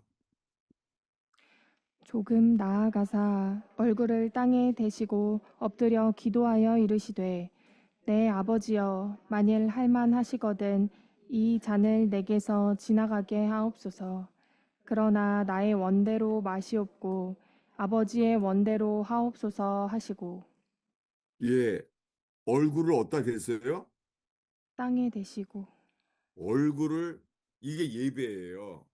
조금 나아가사 얼굴을 땅에 대시고 엎드려 기도하여 이르시되 내 아버지여 만일 할만하시거든 이 잔을 내게서 지나가게 하옵소서 그러나 나의 원대로 마시옵고 아버지의 원대로 하옵소서 하시고 예, 얼굴을 어디다 댔어요? 땅에 대시고 얼굴을, 이게 예배예요.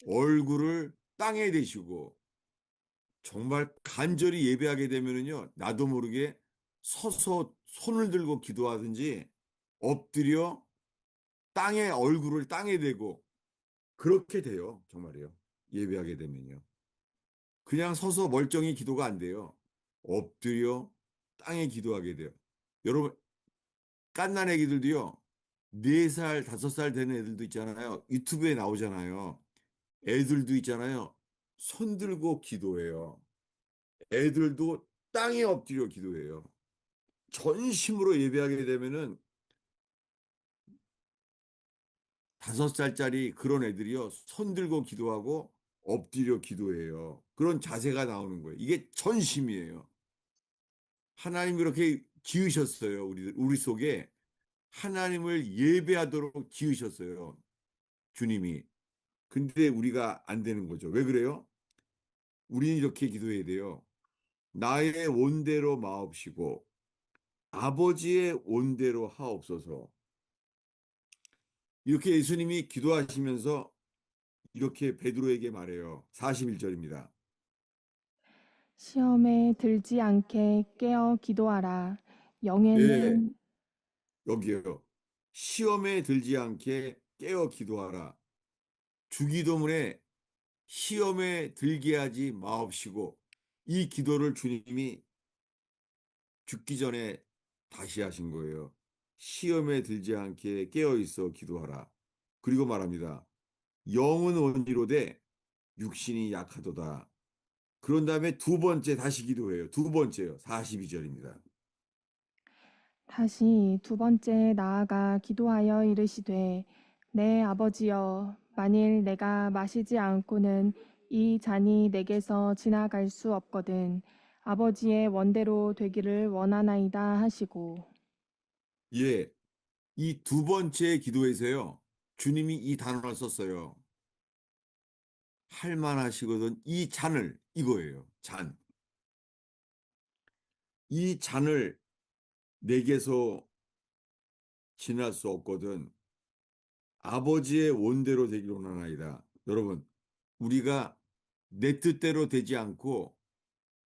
얼굴을 땅에 대시고, 정말 간절히 예배하게 되면은요, 나도 모르게 서서 손을 들고 기도하든지, 엎드려 땅에, 얼굴을 땅에 대고, 그렇게 돼요. 정말이요. 예배하게 되면요. 그냥 서서 멀쩡히 기도가 안 돼요. 엎드려 땅에 기도하게 돼요. 여러분, 갓난 애기들도요, 4살, 5살 되는 애들도 있잖아요. 유튜브에 나오잖아요. 애들도 있잖아요. 손 들고 기도해요. 애들도 땅에 엎드려 기도해요. 전심으로 예배하게 되면은 5살짜리 그런 애들이요. 손 들고 기도하고 엎드려 기도해요. 그런 자세가 나오는 거예요. 이게 전심이에요. 하나님 그렇게 지으셨어요. 우리 속에 하나님을 예배하도록 지으셨어요. 주님이. 근데 우리가 안 되는 거죠. 왜 그래요? 우리는 이렇게 기도해야 돼요. 나의 온대로 마옵시고 아버지의 온대로 하옵소서. 이렇게 예수님이 기도하시면서 이렇게 베드로에게 말해요. 41절입니다. 시험에 들지 않게 깨어 기도하라 예, 영에는 여기요. 시험에 들지 않게 깨어 기도하라. 주기도문에 시험에 들게 하지 마옵시고 이 기도를 주님이 죽기 전에 다시 하신 거예요. 시험에 들지 않게 깨어 있어 기도하라. 그리고 말합니다. 영은 온이로되 육신이 약하도다. 그런 다음에 두 번째 다시 기도해요. 두 번째요. 42절입니다. 다시 두 번째 나아가 기도하여 이르시되 내 아버지여 만일 내가 마시지 않고는 이 잔이 내게서 지나갈 수 없거든 아버지의 원대로 되기를 원하나이다 하시고 예, 이 두 번째 기도에서요. 주님이 이 단어를 썼어요. 할 만하시거든 이 잔을 이거예요. 잔. 이 잔을 내게서 지날 수 없거든 아버지의 원대로 되기를 원하나이다. 여러분, 우리가 내 뜻대로 되지 않고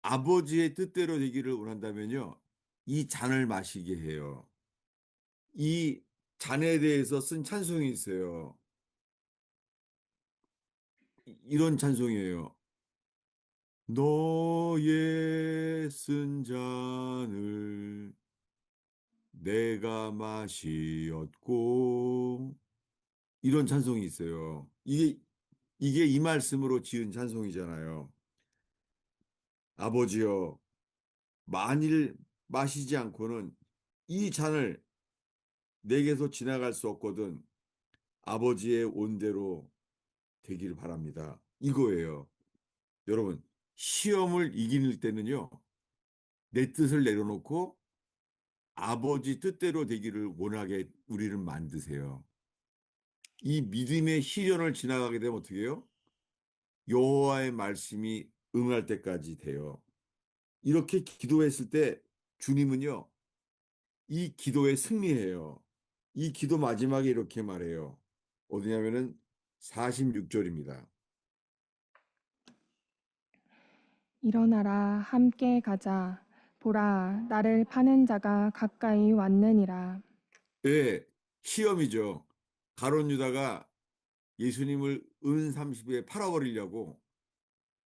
아버지의 뜻대로 되기를 원한다면요. 이 잔을 마시게 해요. 이 잔에 대해서 쓴 찬송이 있어요. 이런 찬송이에요. 너의 쓴 잔을 내가 마시었고 이런 찬송이 있어요. 이게 이 말씀으로 지은 찬송이잖아요. 아버지여 만일 마시지 않고는 이 잔을 내게서 지나갈 수 없거든 아버지의 온대로 되기를 바랍니다. 이거예요. 여러분, 시험을 이길 때는요, 내 뜻을 내려놓고 아버지 뜻대로 되기를 원하게 우리를 만드세요. 이 믿음의 시련을 지나가게 되면 어떻게 해요? 여호와의 말씀이 응할 때까지 돼요. 이렇게 기도했을 때 주님은요, 이 기도에 승리해요. 이 기도 마지막에 이렇게 말해요. 어디냐면은 46절입니다. 일어나라 함께 가자 보라 나를 파는 자가 가까이 왔느니라 예, 시험이죠. 가룟 유다가 예수님을 은 30에 팔아버리려고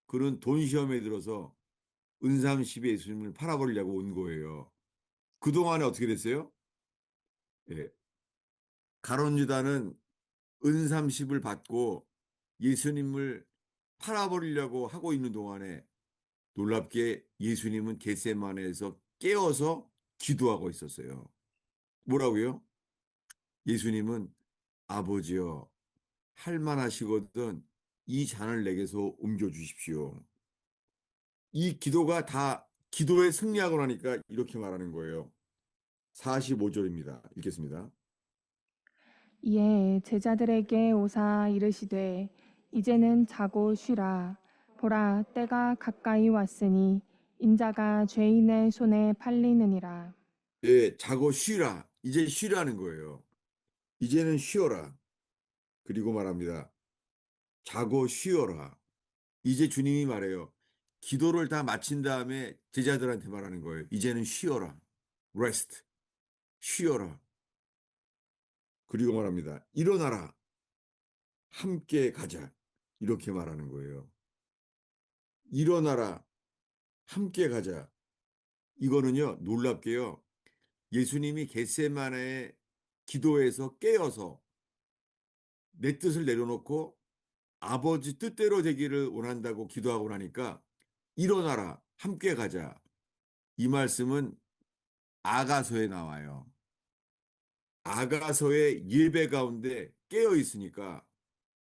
그런 돈 시험에 들어서 은 30에 예수님을 팔아버리려고 온 거예요. 그동안에 어떻게 됐어요? 예, 가룟 유다는 은 30을 받고 예수님을 팔아버리려고 하고 있는 동안에 놀랍게 예수님은 겟세마네에서 깨어서 기도하고 있었어요. 뭐라고요? 예수님은 아버지여 할 만하시거든 이 잔을 내게서 옮겨 주십시오. 이 기도가 다 기도에 승리하고 나니까 이렇게 말하는 거예요. 45절입니다. 읽겠습니다. 이에 제자들에게 오사 이르시되 이제는 자고 쉬라 보라 때가 가까이 왔으니 인자가 죄인의 손에 팔리느니라 예, 자고 쉬라. 이제 쉬라는 거예요. 이제는 쉬어라. 그리고 말합니다. 자고 쉬어라. 이제 주님이 말해요. 기도를 다 마친 다음에 제자들한테 말하는 거예요. 이제는 쉬어라. rest. 쉬어라. 그리고 말합니다. 일어나라. 함께 가자. 이렇게 말하는 거예요. 일어나라. 함께 가자. 이거는요, 놀랍게요. 예수님이 겟세마네의 기도에서 깨어서 내 뜻을 내려놓고 아버지 뜻대로 되기를 원한다고 기도하고 나니까 일어나라. 함께 가자. 이 말씀은 아가서에 나와요. 아가서의 예배 가운데 깨어 있으니까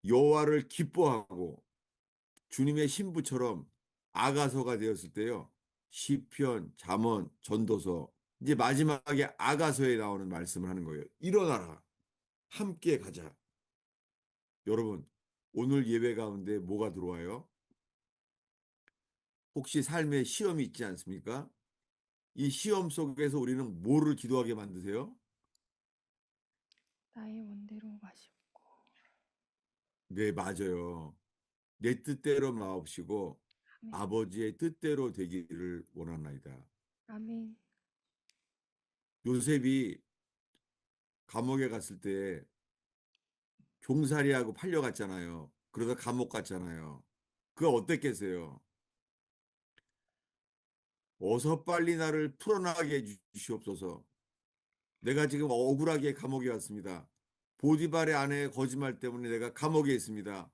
여호와를 기뻐하고 주님의 신부처럼 아가서가 되었을 때요. 시편, 잠언, 전도서 이제 마지막에 아가서에 나오는 말씀을 하는 거예요. 일어나라. 함께 가자. 여러분, 오늘 예배 가운데 뭐가 들어와요? 혹시 삶에 시험이 있지 않습니까? 이 시험 속에서 우리는 뭐를 기도하게 만드세요? 나의 원대로 마시오 네, 맞아요. 내 뜻대로 마옵시고 아멘 아버지의 뜻대로 되기를 원하나이다. 아멘 요셉이 감옥에 갔을 때 종살이하고 팔려갔잖아요. 그러다 감옥 갔잖아요. 그거 어땠겠어요? 어서 빨리 나를 풀어나게 해주시옵소서. 내가 지금 억울하게 감옥에 왔습니다. 보디발의 아내의 거짓말 때문에 내가 감옥에 있습니다.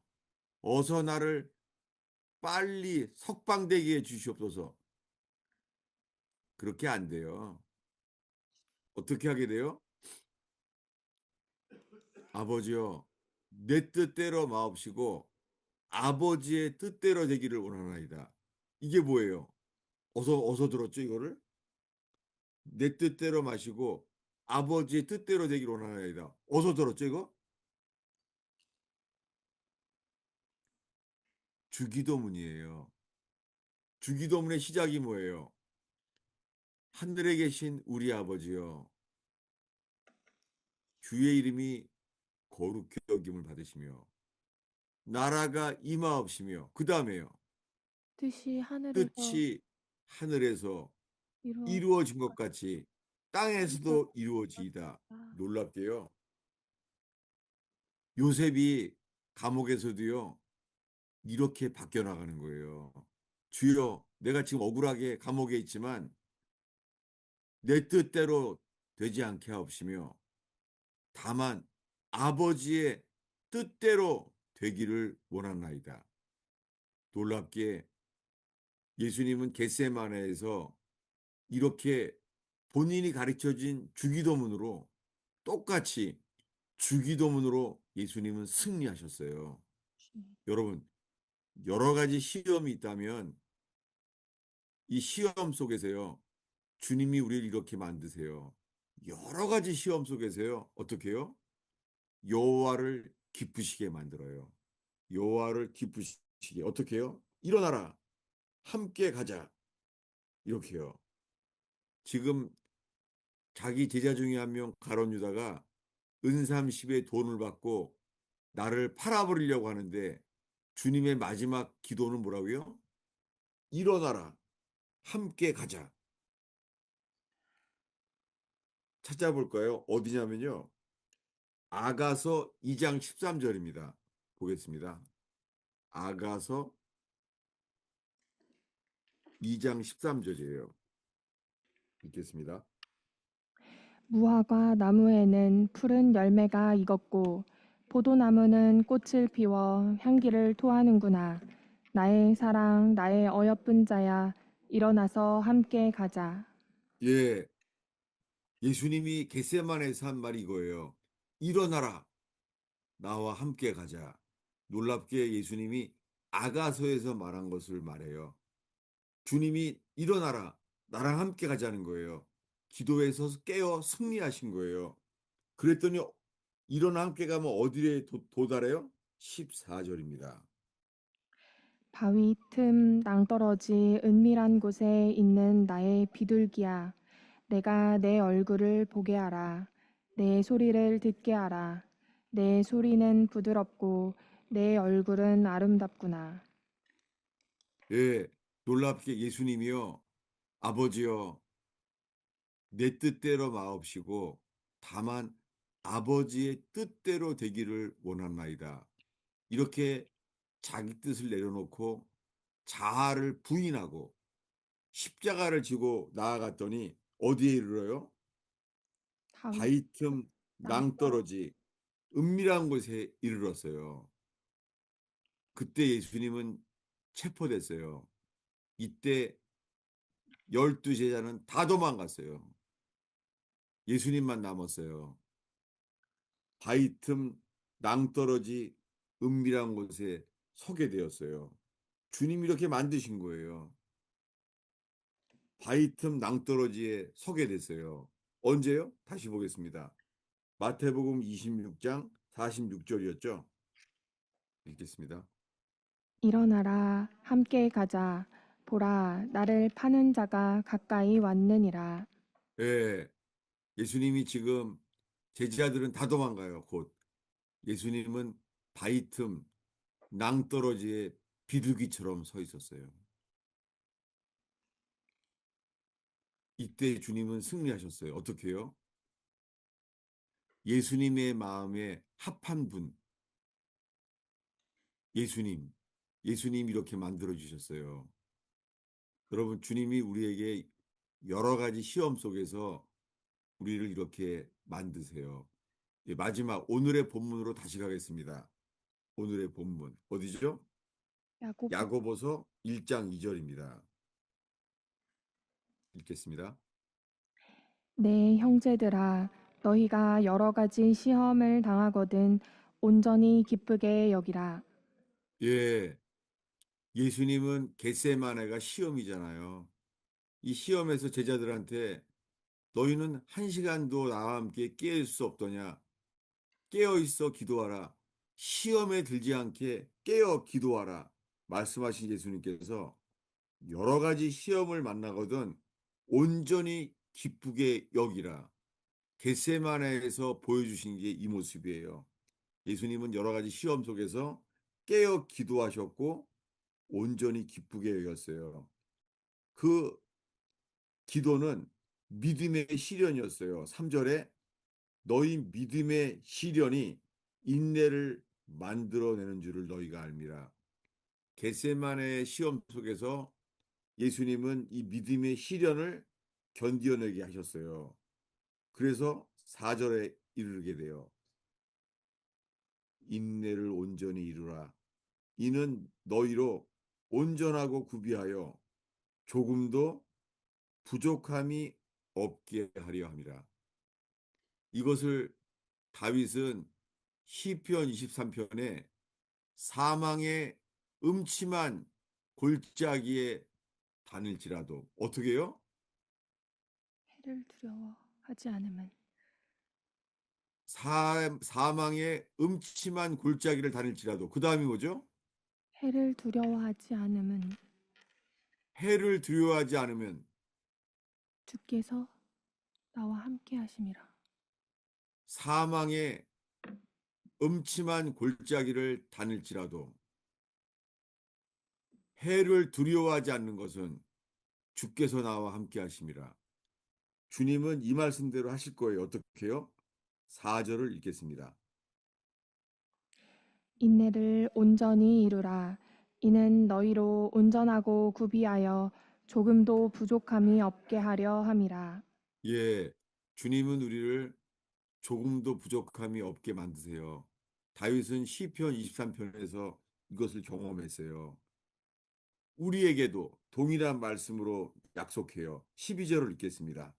어서 나를 빨리 석방되게 해 주시옵소서. 그렇게 안 돼요. 어떻게 하게 돼요? 아버지여, 내 뜻대로 마옵시고 아버지의 뜻대로 되기를 원하나이다. 이게 뭐예요? 어서 들었죠, 이거를? 내 뜻대로 마시고 아버지의 뜻대로 되기를 원하나이다. 어서 들었죠, 이거? 주기도문이에요. 주기도문의 시작이 뭐예요? 하늘에 계신 우리 아버지여, 주의 이름이 거룩히 여김을 받으시며 나라가 임하옵시며 그 다음에요. 뜻이 하늘에서 뜻이 하늘에서 이루어진 이루어진 것 같이 땅에서도 이루어지이다. 것이다. 놀랍게요. 요셉이 감옥에서도요. 이렇게 바뀌어 나가는 거예요. 주여, 내가 지금 억울하게 감옥에 있지만 내 뜻대로 되지 않게 하옵시며 다만 아버지의 뜻대로 되기를 원하나이다. 놀랍게 예수님은 겟세마네에서 이렇게 본인이 가르쳐진 주기도문으로 똑같이 주기도문으로 예수님은 승리하셨어요. 여러분, 여러 가지 시험이 있다면 이 시험 속에서요, 주님이 우리를 이렇게 만드세요. 여러 가지 시험 속에서요, 어떻게 해요? 여호와를 기쁘시게 만들어요. 여호와를 기쁘시게. 어떻게 해요? 일어나라. 함께 가자. 이렇게요. 지금 자기 제자 중에 한 명 가룟 유다가 은삼십의 돈을 받고 나를 팔아버리려고 하는데 주님의 마지막 기도는 뭐라고요? 일어나라. 함께 가자. 찾아볼까요? 어디냐면요. 아가서 2장 13절입니다. 보겠습니다. 아가서 2장 13절이에요. 읽겠습니다. 무화과 나무에는 푸른 열매가 익었고 포도나무는 꽃을 피워 향기를 토하는구나. 나의 사랑, 나의 어여쁜 자야, 일어나서 함께 가자. 예, 예수님이 겟세마네에서 한 말이 이거예요. 일어나라. 나와 함께 가자. 놀랍게 예수님이 아가서에서 말한 것을 말해요. 주님이 일어나라. 나랑 함께 가자는 거예요. 기도에서 깨어 승리하신 거예요. 그랬더니 일어나 함께 가면 어디에 도달해요? 14절입니다. 바위 틈 낭떠러지 은밀한 곳에 있는 나의 비둘기야. 내가 내 얼굴을 보게 하라. 내 소리를 듣게 하라. 내 소리는 부드럽고 내 얼굴은 아름답구나. 예, 놀랍게 예수님이요. 아버지여, 내 뜻대로 마옵시고 다만 아버지의 뜻대로 되기를 원합나이다. 이렇게 자기 뜻을 내려놓고 자아를 부인하고 십자가를 지고 나아갔더니 어디에 이르러요? 바위 바위 틈 낭떠러 낭떠러지 은밀한 곳에 이르렀어요. 그때 예수님은 체포됐어요. 이때 12제자는 다 도망갔어요. 예수님만 남았어요. 바위 틈 낭떠러지 은밀한 곳에 서게 되었어요. 주님이 이렇게 만드신 거예요. 바위 틈 낭떠러지에 서게 됐어요. 언제요? 다시 보겠습니다. 마태복음 26장 46절이었죠? 읽겠습니다. 일어나라 함께 가자. 보라 나를 파는 자가 가까이 왔느니라. 예, 예수님이 지금 제자들은 다 도망가요. 곧 예수님은 바위 틈 낭떠러지에 비둘기처럼 서 있었어요. 이때 주님은 승리하셨어요. 어떻게 해요? 예수님의 마음에 합한 분, 예수님, 예수님 이렇게 만들어 주셨어요. 여러분, 주님이 우리에게 여러 가지 시험 속에서 우리를 이렇게 만드세요. 예, 마지막 오늘의 본문으로 다시 가겠습니다. 오늘의 본문 어디죠? 야고보 야고보서 1장 2절입니다. 읽겠습니다. 내 형제들아 너희가 여러 가지 시험을 당하거든 온전히 기쁘게 여기라. 예, 예수님은 겟세마네가 시험이잖아요. 이 시험에서 제자들한테 너희는 한 시간도 나와 함께 깨어 수 없더냐? 깨어 있어 기도하라. 시험에 들지 않게 깨어 기도하라. 말씀하신 예수님께서 여러 가지 시험을 만나거든 온전히 기쁘게 여기라. 겟세마네에서 보여주신 게 이 모습이에요. 예수님은 여러 가지 시험 속에서 깨어 기도하셨고 온전히 기쁘게 여겼어요. 그 기도는 믿음의 시련이었어요. 3절에 너희 믿음의 시련이 인내를 만들어내는 줄을 너희가 알미라. 겟세마네의 시험 속에서 예수님은 이 믿음의 시련을 견디어내게 하셨어요. 그래서 4절에 이르게 돼요. 인내를 온전히 이루라. 이는 너희로 온전하고 구비하여 조금도 부족함이 없게 하려 함이라. 이것을 다윗은 시편 23편에 사망의 음침한 골짜기에 다닐지라도 어떻게 해요? 해를 두려워하지 않음은 사망의 음침한 골짜기를 다닐지라도 그 다음이 뭐죠? 해를 두려워하지 않음은 해를 두려워하지 않으면 주께서 나와 함께 하심이라. 사망의 음침한 골짜기를 다닐지라도 해를 두려워하지 않는 것은 주께서 나와 함께 하심이라. 주님은 이 말씀대로 하실 거예요. 어떻게요? 4절을 읽겠습니다. 인내를 온전히 이루라. 이는 너희로 온전하고 구비하여 조금도 부족함이 없게 하려 함이라. 예, 주님은 우리를 조금도 부족함이 없게 만드세요. 다윗은 시편 23편에서 이것을 경험했어요. 우리에게도 동일한 말씀으로 약속해요. 12절을 읽겠습니다.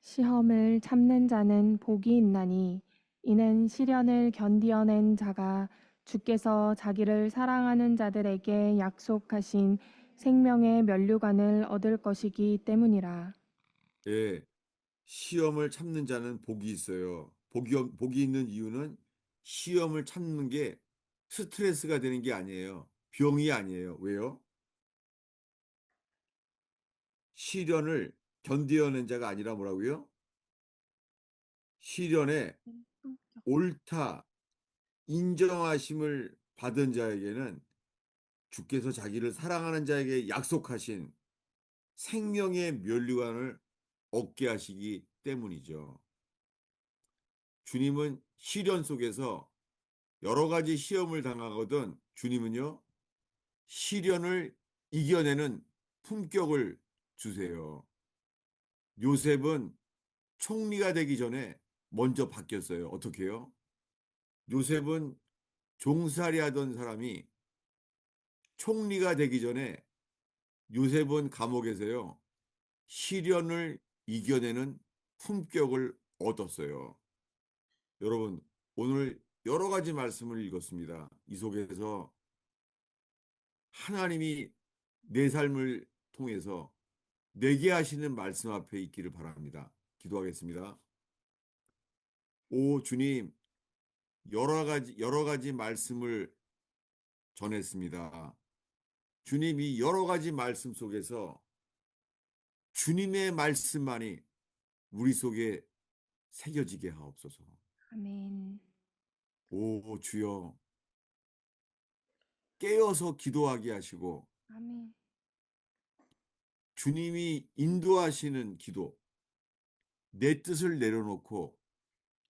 시험을 참는 자는 복이 있나니 이는 시련을 견디어낸 자가 주께서 자기를 사랑하는 자들에게 약속하신 생명의 면류관을 얻을 것이기 때문이라. 예, 시험을 참는 자는 복이 있어요. 복이 있는 이유는 시험을 참는 게 스트레스가 되는 게 아니에요. 병이 아니에요. 왜요? 시련을 견디어낸 자가 아니라 뭐라고요? 시련에 옳다, 인정하심을 받은 자에게는 주께서 자기를 사랑하는 자에게 약속하신 생명의 면류관을 얻게 하시기 때문이죠. 주님은 시련 속에서 여러 가지 시험을 당하거든 주님은요, 시련을 이겨내는 품격을 주세요. 요셉은 총리가 되기 전에 먼저 바뀌었어요. 어떻게 해요? 요셉은 종살이 하던 사람이 총리가 되기 전에 요셉은 감옥에서요, 시련을 이겨내는 품격을 얻었어요. 여러분, 오늘 여러 가지 말씀을 읽었습니다. 이 속에서 하나님이 내 삶을 통해서 내게 하시는 말씀 앞에 있기를 바랍니다. 기도하겠습니다. 오 주님, 여러 가지 말씀을 전했습니다. 주님이 여러 가지 말씀 속에서 주님의 말씀만이 우리 속에 새겨지게 하옵소서. 아멘. 오 주여, 깨어서 기도하게 하시고 아멘. 주님이 인도하시는 기도, 내 뜻을 내려놓고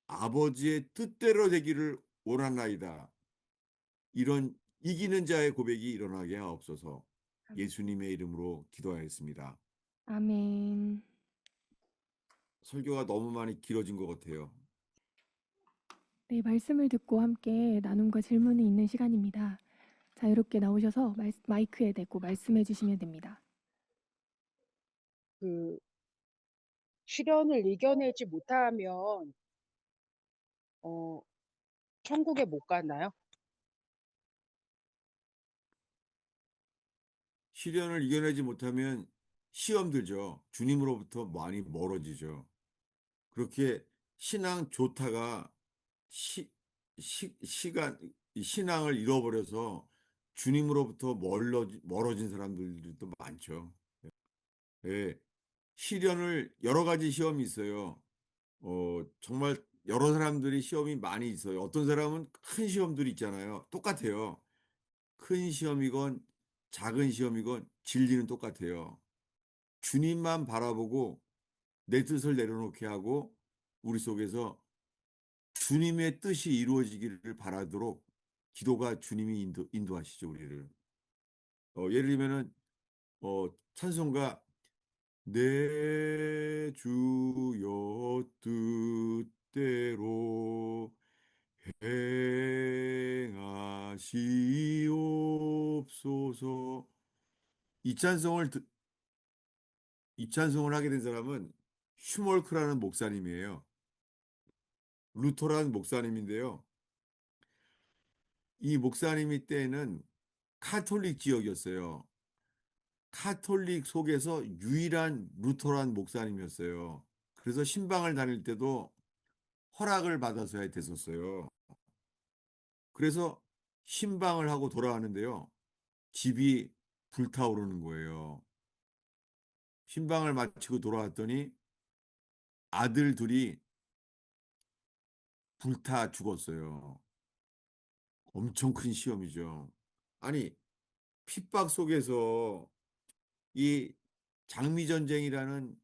아버지의 뜻대로 되기를 원하나이다. 이런 이기는 자의 고백이 일어나게 하옵소서. 예수님의 이름으로 기도하였습니다. 아멘. 설교가 너무 많이 길어진 것 같아요. 네, 말씀을 듣고 함께 나눔과 질문이 있는 시간입니다. 자유롭게 나오셔서 마이크에 대고 말씀해 주시면 됩니다. 그 시련을 이겨내지 못하면 어, 천국에 못 가나요? 시련을 이겨내지 못하면 시험 들죠. 주님으로부터 많이 멀어지죠. 그렇게 신앙 좋다가 시, 시간, 이 신앙을 잃어버려서 주님으로부터 멀어진 사람들도 많죠. 예, 시련을, 여러 가지 시험이 있어요. 정말 여러 사람들이 시험이 많이 있어요. 어떤 사람은 큰 시험들이 있잖아요. 똑같아요. 큰 시험이건 작은 시험이건 진리는 똑같아요. 주님만 바라보고 내 뜻을 내려놓게 하고 우리 속에서 주님의 뜻이 이루어지기를 바라도록 기도가 주님이 인도하시죠, 우리를. 예를 들면은, 찬송가, 내 주여 뜻대로 행하시옵소서. 이 찬송을, 이 찬송을 하게 된 사람은 슈몰크라는 목사님이에요. 루터라는 목사님인데요. 이 목사님이 때는 카톨릭 지역이었어요. 카톨릭 속에서 유일한 루터란 목사님이었어요. 그래서 신방을 다닐 때도 허락을 받아서야 됐었어요. 그래서 신방을 하고 돌아왔는데요. 집이 불타오르는 거예요. 신방을 마치고 돌아왔더니 아들 둘이 불타 죽었어요. 엄청 큰 시험이죠. 아니, 핍박 속에서 이 장미전쟁이라는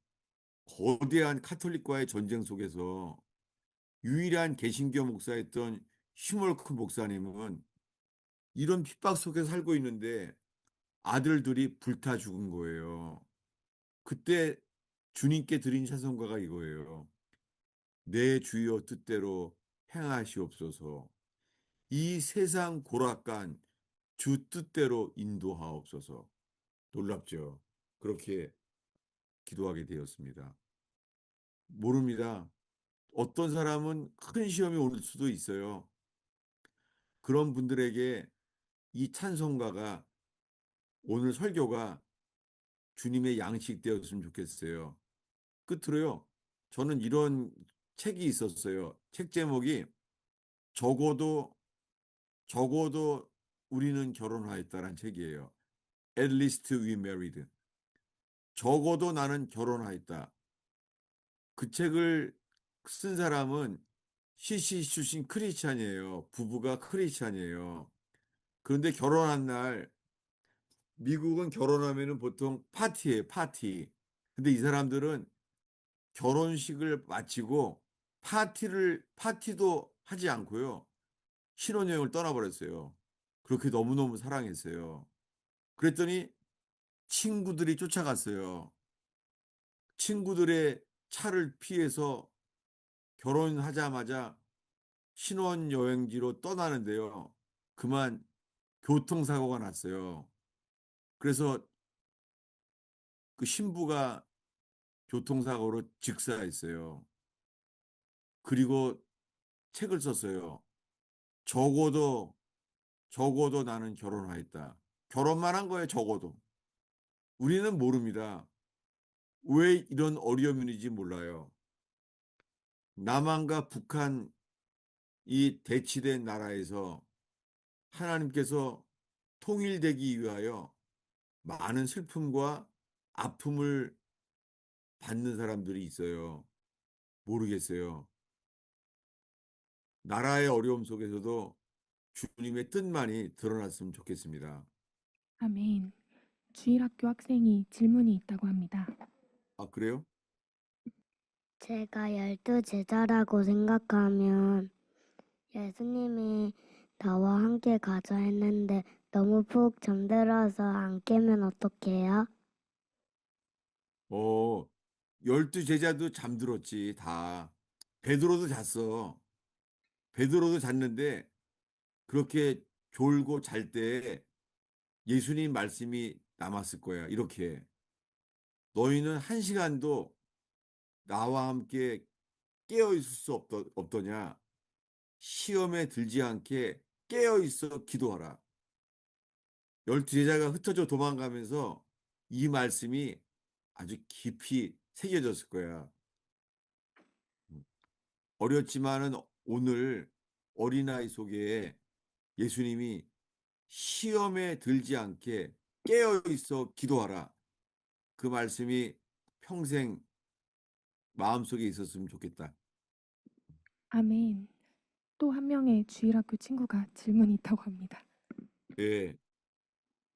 거대한 카톨릭과의 전쟁 속에서 유일한 개신교 목사였던 슈멀크 목사님은 이런 핍박 속에 살고 있는데 아들들이 불타 죽은 거예요. 그때 주님께 드린 찬송가가 이거예요. 내 주여 뜻대로 행하시옵소서. 이 세상 고락간 주 뜻대로 인도하옵소서. 놀랍죠. 그렇게 기도하게 되었습니다. 모릅니다. 어떤 사람은 큰 시험이 올 수도 있어요. 그런 분들에게 이 찬송가가 오늘 설교가 주님의 양식 되었으면 좋겠어요. 끝으로요. 저는 이런 책이 있었어요. 책 제목이 적어도 적어도 우리는 결혼하였다라는 책이에요. At least we married. 적어도 나는 결혼하였다. 그 책을 쓴 사람은 CC 출신 크리스찬이에요. 부부가 크리스찬이에요. 그런데 결혼한 날 미국은 결혼하면은 보통 파티예요, 파티. 근데 이 사람들은 결혼식을 마치고 파티도 하지 않고요. 신혼여행을 떠나버렸어요. 그렇게 너무너무 사랑했어요. 그랬더니 친구들이 쫓아갔어요. 친구들의 차를 피해서 결혼하자마자 신혼여행지로 떠나는데요. 그만 교통사고가 났어요. 그래서 그 신부가 교통사고로 직사했어요. 그리고 책을 썼어요. 적어도, 적어도 나는 결혼하였다. 결혼만 한 거예요, 적어도. 우리는 모릅니다. 왜 이런 어려움이 있는지 몰라요. 남한과 북한 이 대치된 나라에서 하나님께서 통일되기 위하여 많은 슬픔과 아픔을 받는 사람들이 있어요. 모르겠어요. 나라의 어려움 속에서도 주님의 뜻만이 드러났으면 좋겠습니다. 아멘. 주일학교 학생이 질문이 있다고 합니다. 아, 그래요? 제가 12 제자라고 생각하면 예수님이 나와 함께 가자 했는데 너무 푹 잠들어서 안 깨면 어떡해요? 어, 열두 제자도 잠들었지, 다. 베드로도 잤어. 베드로도 잤는데 그렇게 졸고 잘 때 예수님 말씀이 남았을 거야. 이렇게. 너희는 한 시간도 나와 함께 깨어 있을 수 없더냐? 시험에 들지 않게 깨어 있어 기도하라. 열두 제자가 흩어져 도망가면서 이 말씀이 아주 깊이 새겨졌을 거야. 어렸지만은 오늘 어린아이 속에 예수님이 시험에 들지 않게 깨어 있어 기도하라. 그 말씀이 평생 마음속에 있었으면 좋겠다. 아멘. 또 한 명의 주일학교 친구가 질문이 있다고 합니다. 예,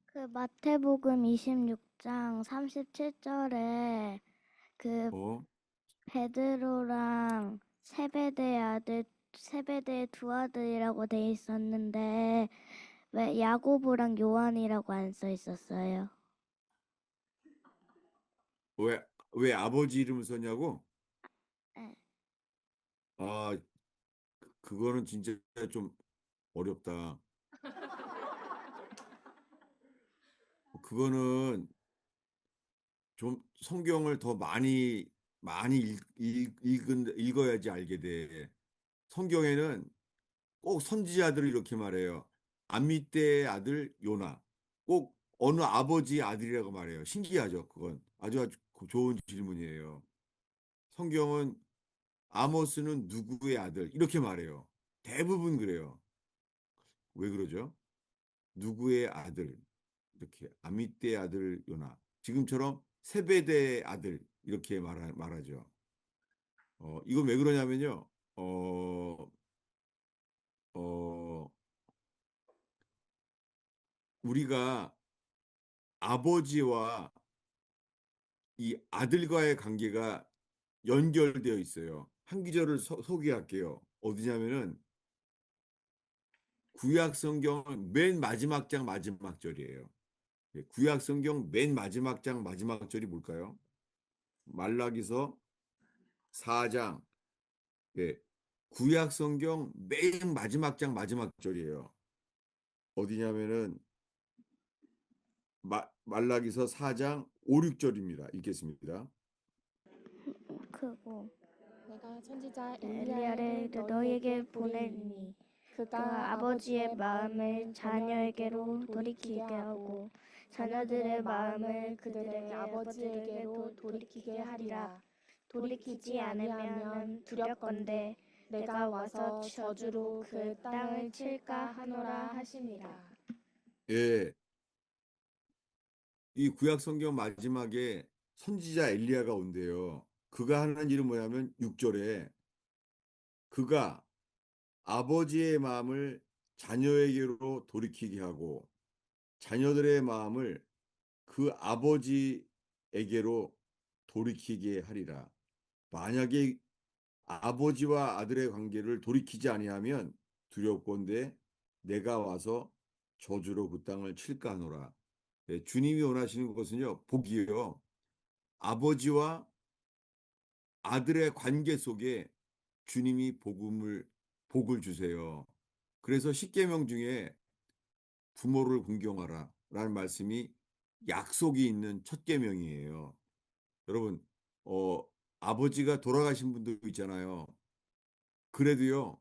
그 마태복음 26장 37절에 그 어, 베드로랑 세베대의 두 아들이라고 돼 있었는데 왜 야고보랑 요한이라고 안 써 있었어요? 왜, 왜 아버지 이름을 썼냐고? 네. 아, 그거는 진짜 좀 어렵다. 그거는 좀 성경을 더 많이 읽어야지 알게 돼. 성경에는 꼭 선지자들을 이렇게 말해요. 암미떼의 아들 요나. 꼭 어느 아버지의 아들이라고 말해요. 신기하죠, 그건. 아주 좋은 질문이에요. 성경은 아모스는 누구의 아들? 이렇게 말해요. 대부분 그래요. 왜 그러죠? 누구의 아들? 이렇게 암미떼의 아들 요나. 지금처럼 세베대의 아들 이렇게 말하죠. 이건 왜 그러냐면요. 어, 어, 우리가 아버지와 이 아들과의 관계가 연결되어 있어요. 한 구절을 소개할게요. 어디냐면은 구약 성경 맨 마지막 장 마지막 절이에요. 예, 구약 성경 맨 마지막 장 마지막 절이 뭘까요? 말라기서 4장. 예, 구약 성경 맨 마지막 장 마지막 절이에요. 어디냐면은 말라기서 4장 5, 6절입니다. 읽겠습니다. 크고 내가 선지자 엘리야를 너희에게 보내니 그가 아버지의 마음을 자녀에게로 돌이키게 하고 자녀들의 마음을 그들의 아버지에게로 돌이키게 하리라. 돌이키지 않으면 두렵건대 내가 와서 저주로 그 땅을 칠까 하노라 하시니라. 예, 이 구약 성경 마지막에 선지자 엘리야가 온대요. 그가 하는 일은 뭐냐면 6절에 그가 아버지의 마음을 자녀에게로 돌이키게 하고 자녀들의 마음을 그 아버지에게로 돌이키게 하리라. 만약에 아버지와 아들의 관계를 돌이키지 아니하면 두렵건대 내가 와서 저주로 그 땅을 칠까 하노라. 예, 주님이 원하시는 것은요, 복이요. 아버지와 아들의 관계 속에 주님이 복을 주세요. 그래서 십계명 중에 부모를 공경하라 라는 말씀이 약속이 있는 첫 계명이에요. 여러분, 어, 아버지가 돌아가신 분도 있잖아요. 그래도요,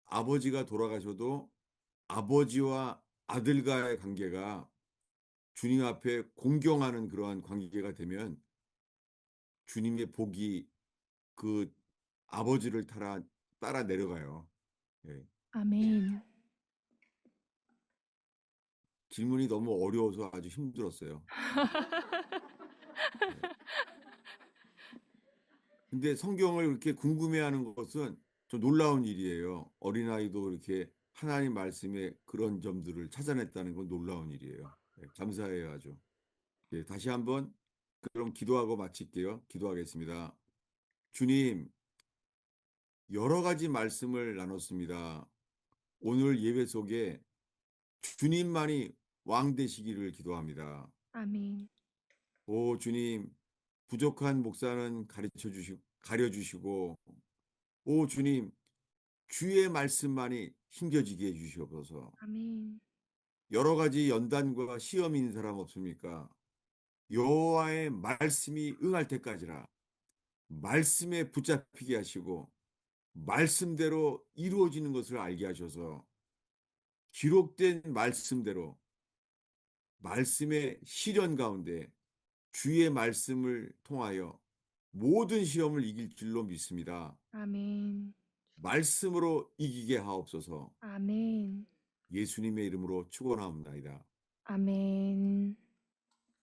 아버지가 돌아가셔도 아버지와 아들과의 관계가 주님 앞에 공경하는 그러한 관계가 되면 주님의 복이 그 아버지를 따라 내려가요. 예. 아멘. 질문이 너무 어려워서 아주 힘들었어요. 예. 근데 성경을 이렇게 궁금해하는 것은 좀 놀라운 일이에요. 어린아이도 이렇게 하나님 말씀에 그런 점들을 찾아냈다는 건 놀라운 일이에요. 예, 감사해요, 아주. 예, 다시 한번 그럼 기도하고 마칠게요. 기도하겠습니다. 주님, 여러 가지 말씀을 나눴습니다. 오늘 예배 속에 주님만이 왕 되시기를 기도합니다. 아멘. 오 주님, 부족한 목사는 가려 주시고, 오 주님, 주의 말씀만이 힘겨지게 해 주시옵소서. 아멘. 여러 가지 연단과 시험이 있는 사람 없습니까? 여호와의 말씀이 응할 때까지라 말씀에 붙잡히게 하시고 말씀대로 이루어지는 것을 알게 하셔서 기록된 말씀대로 말씀의 실현 가운데 주의 말씀을 통하여 모든 시험을 이길 줄로 믿습니다. 아멘. 말씀으로 이기게 하옵소서. 아멘. 예수님의 이름으로 축원하옵나이다. 아멘.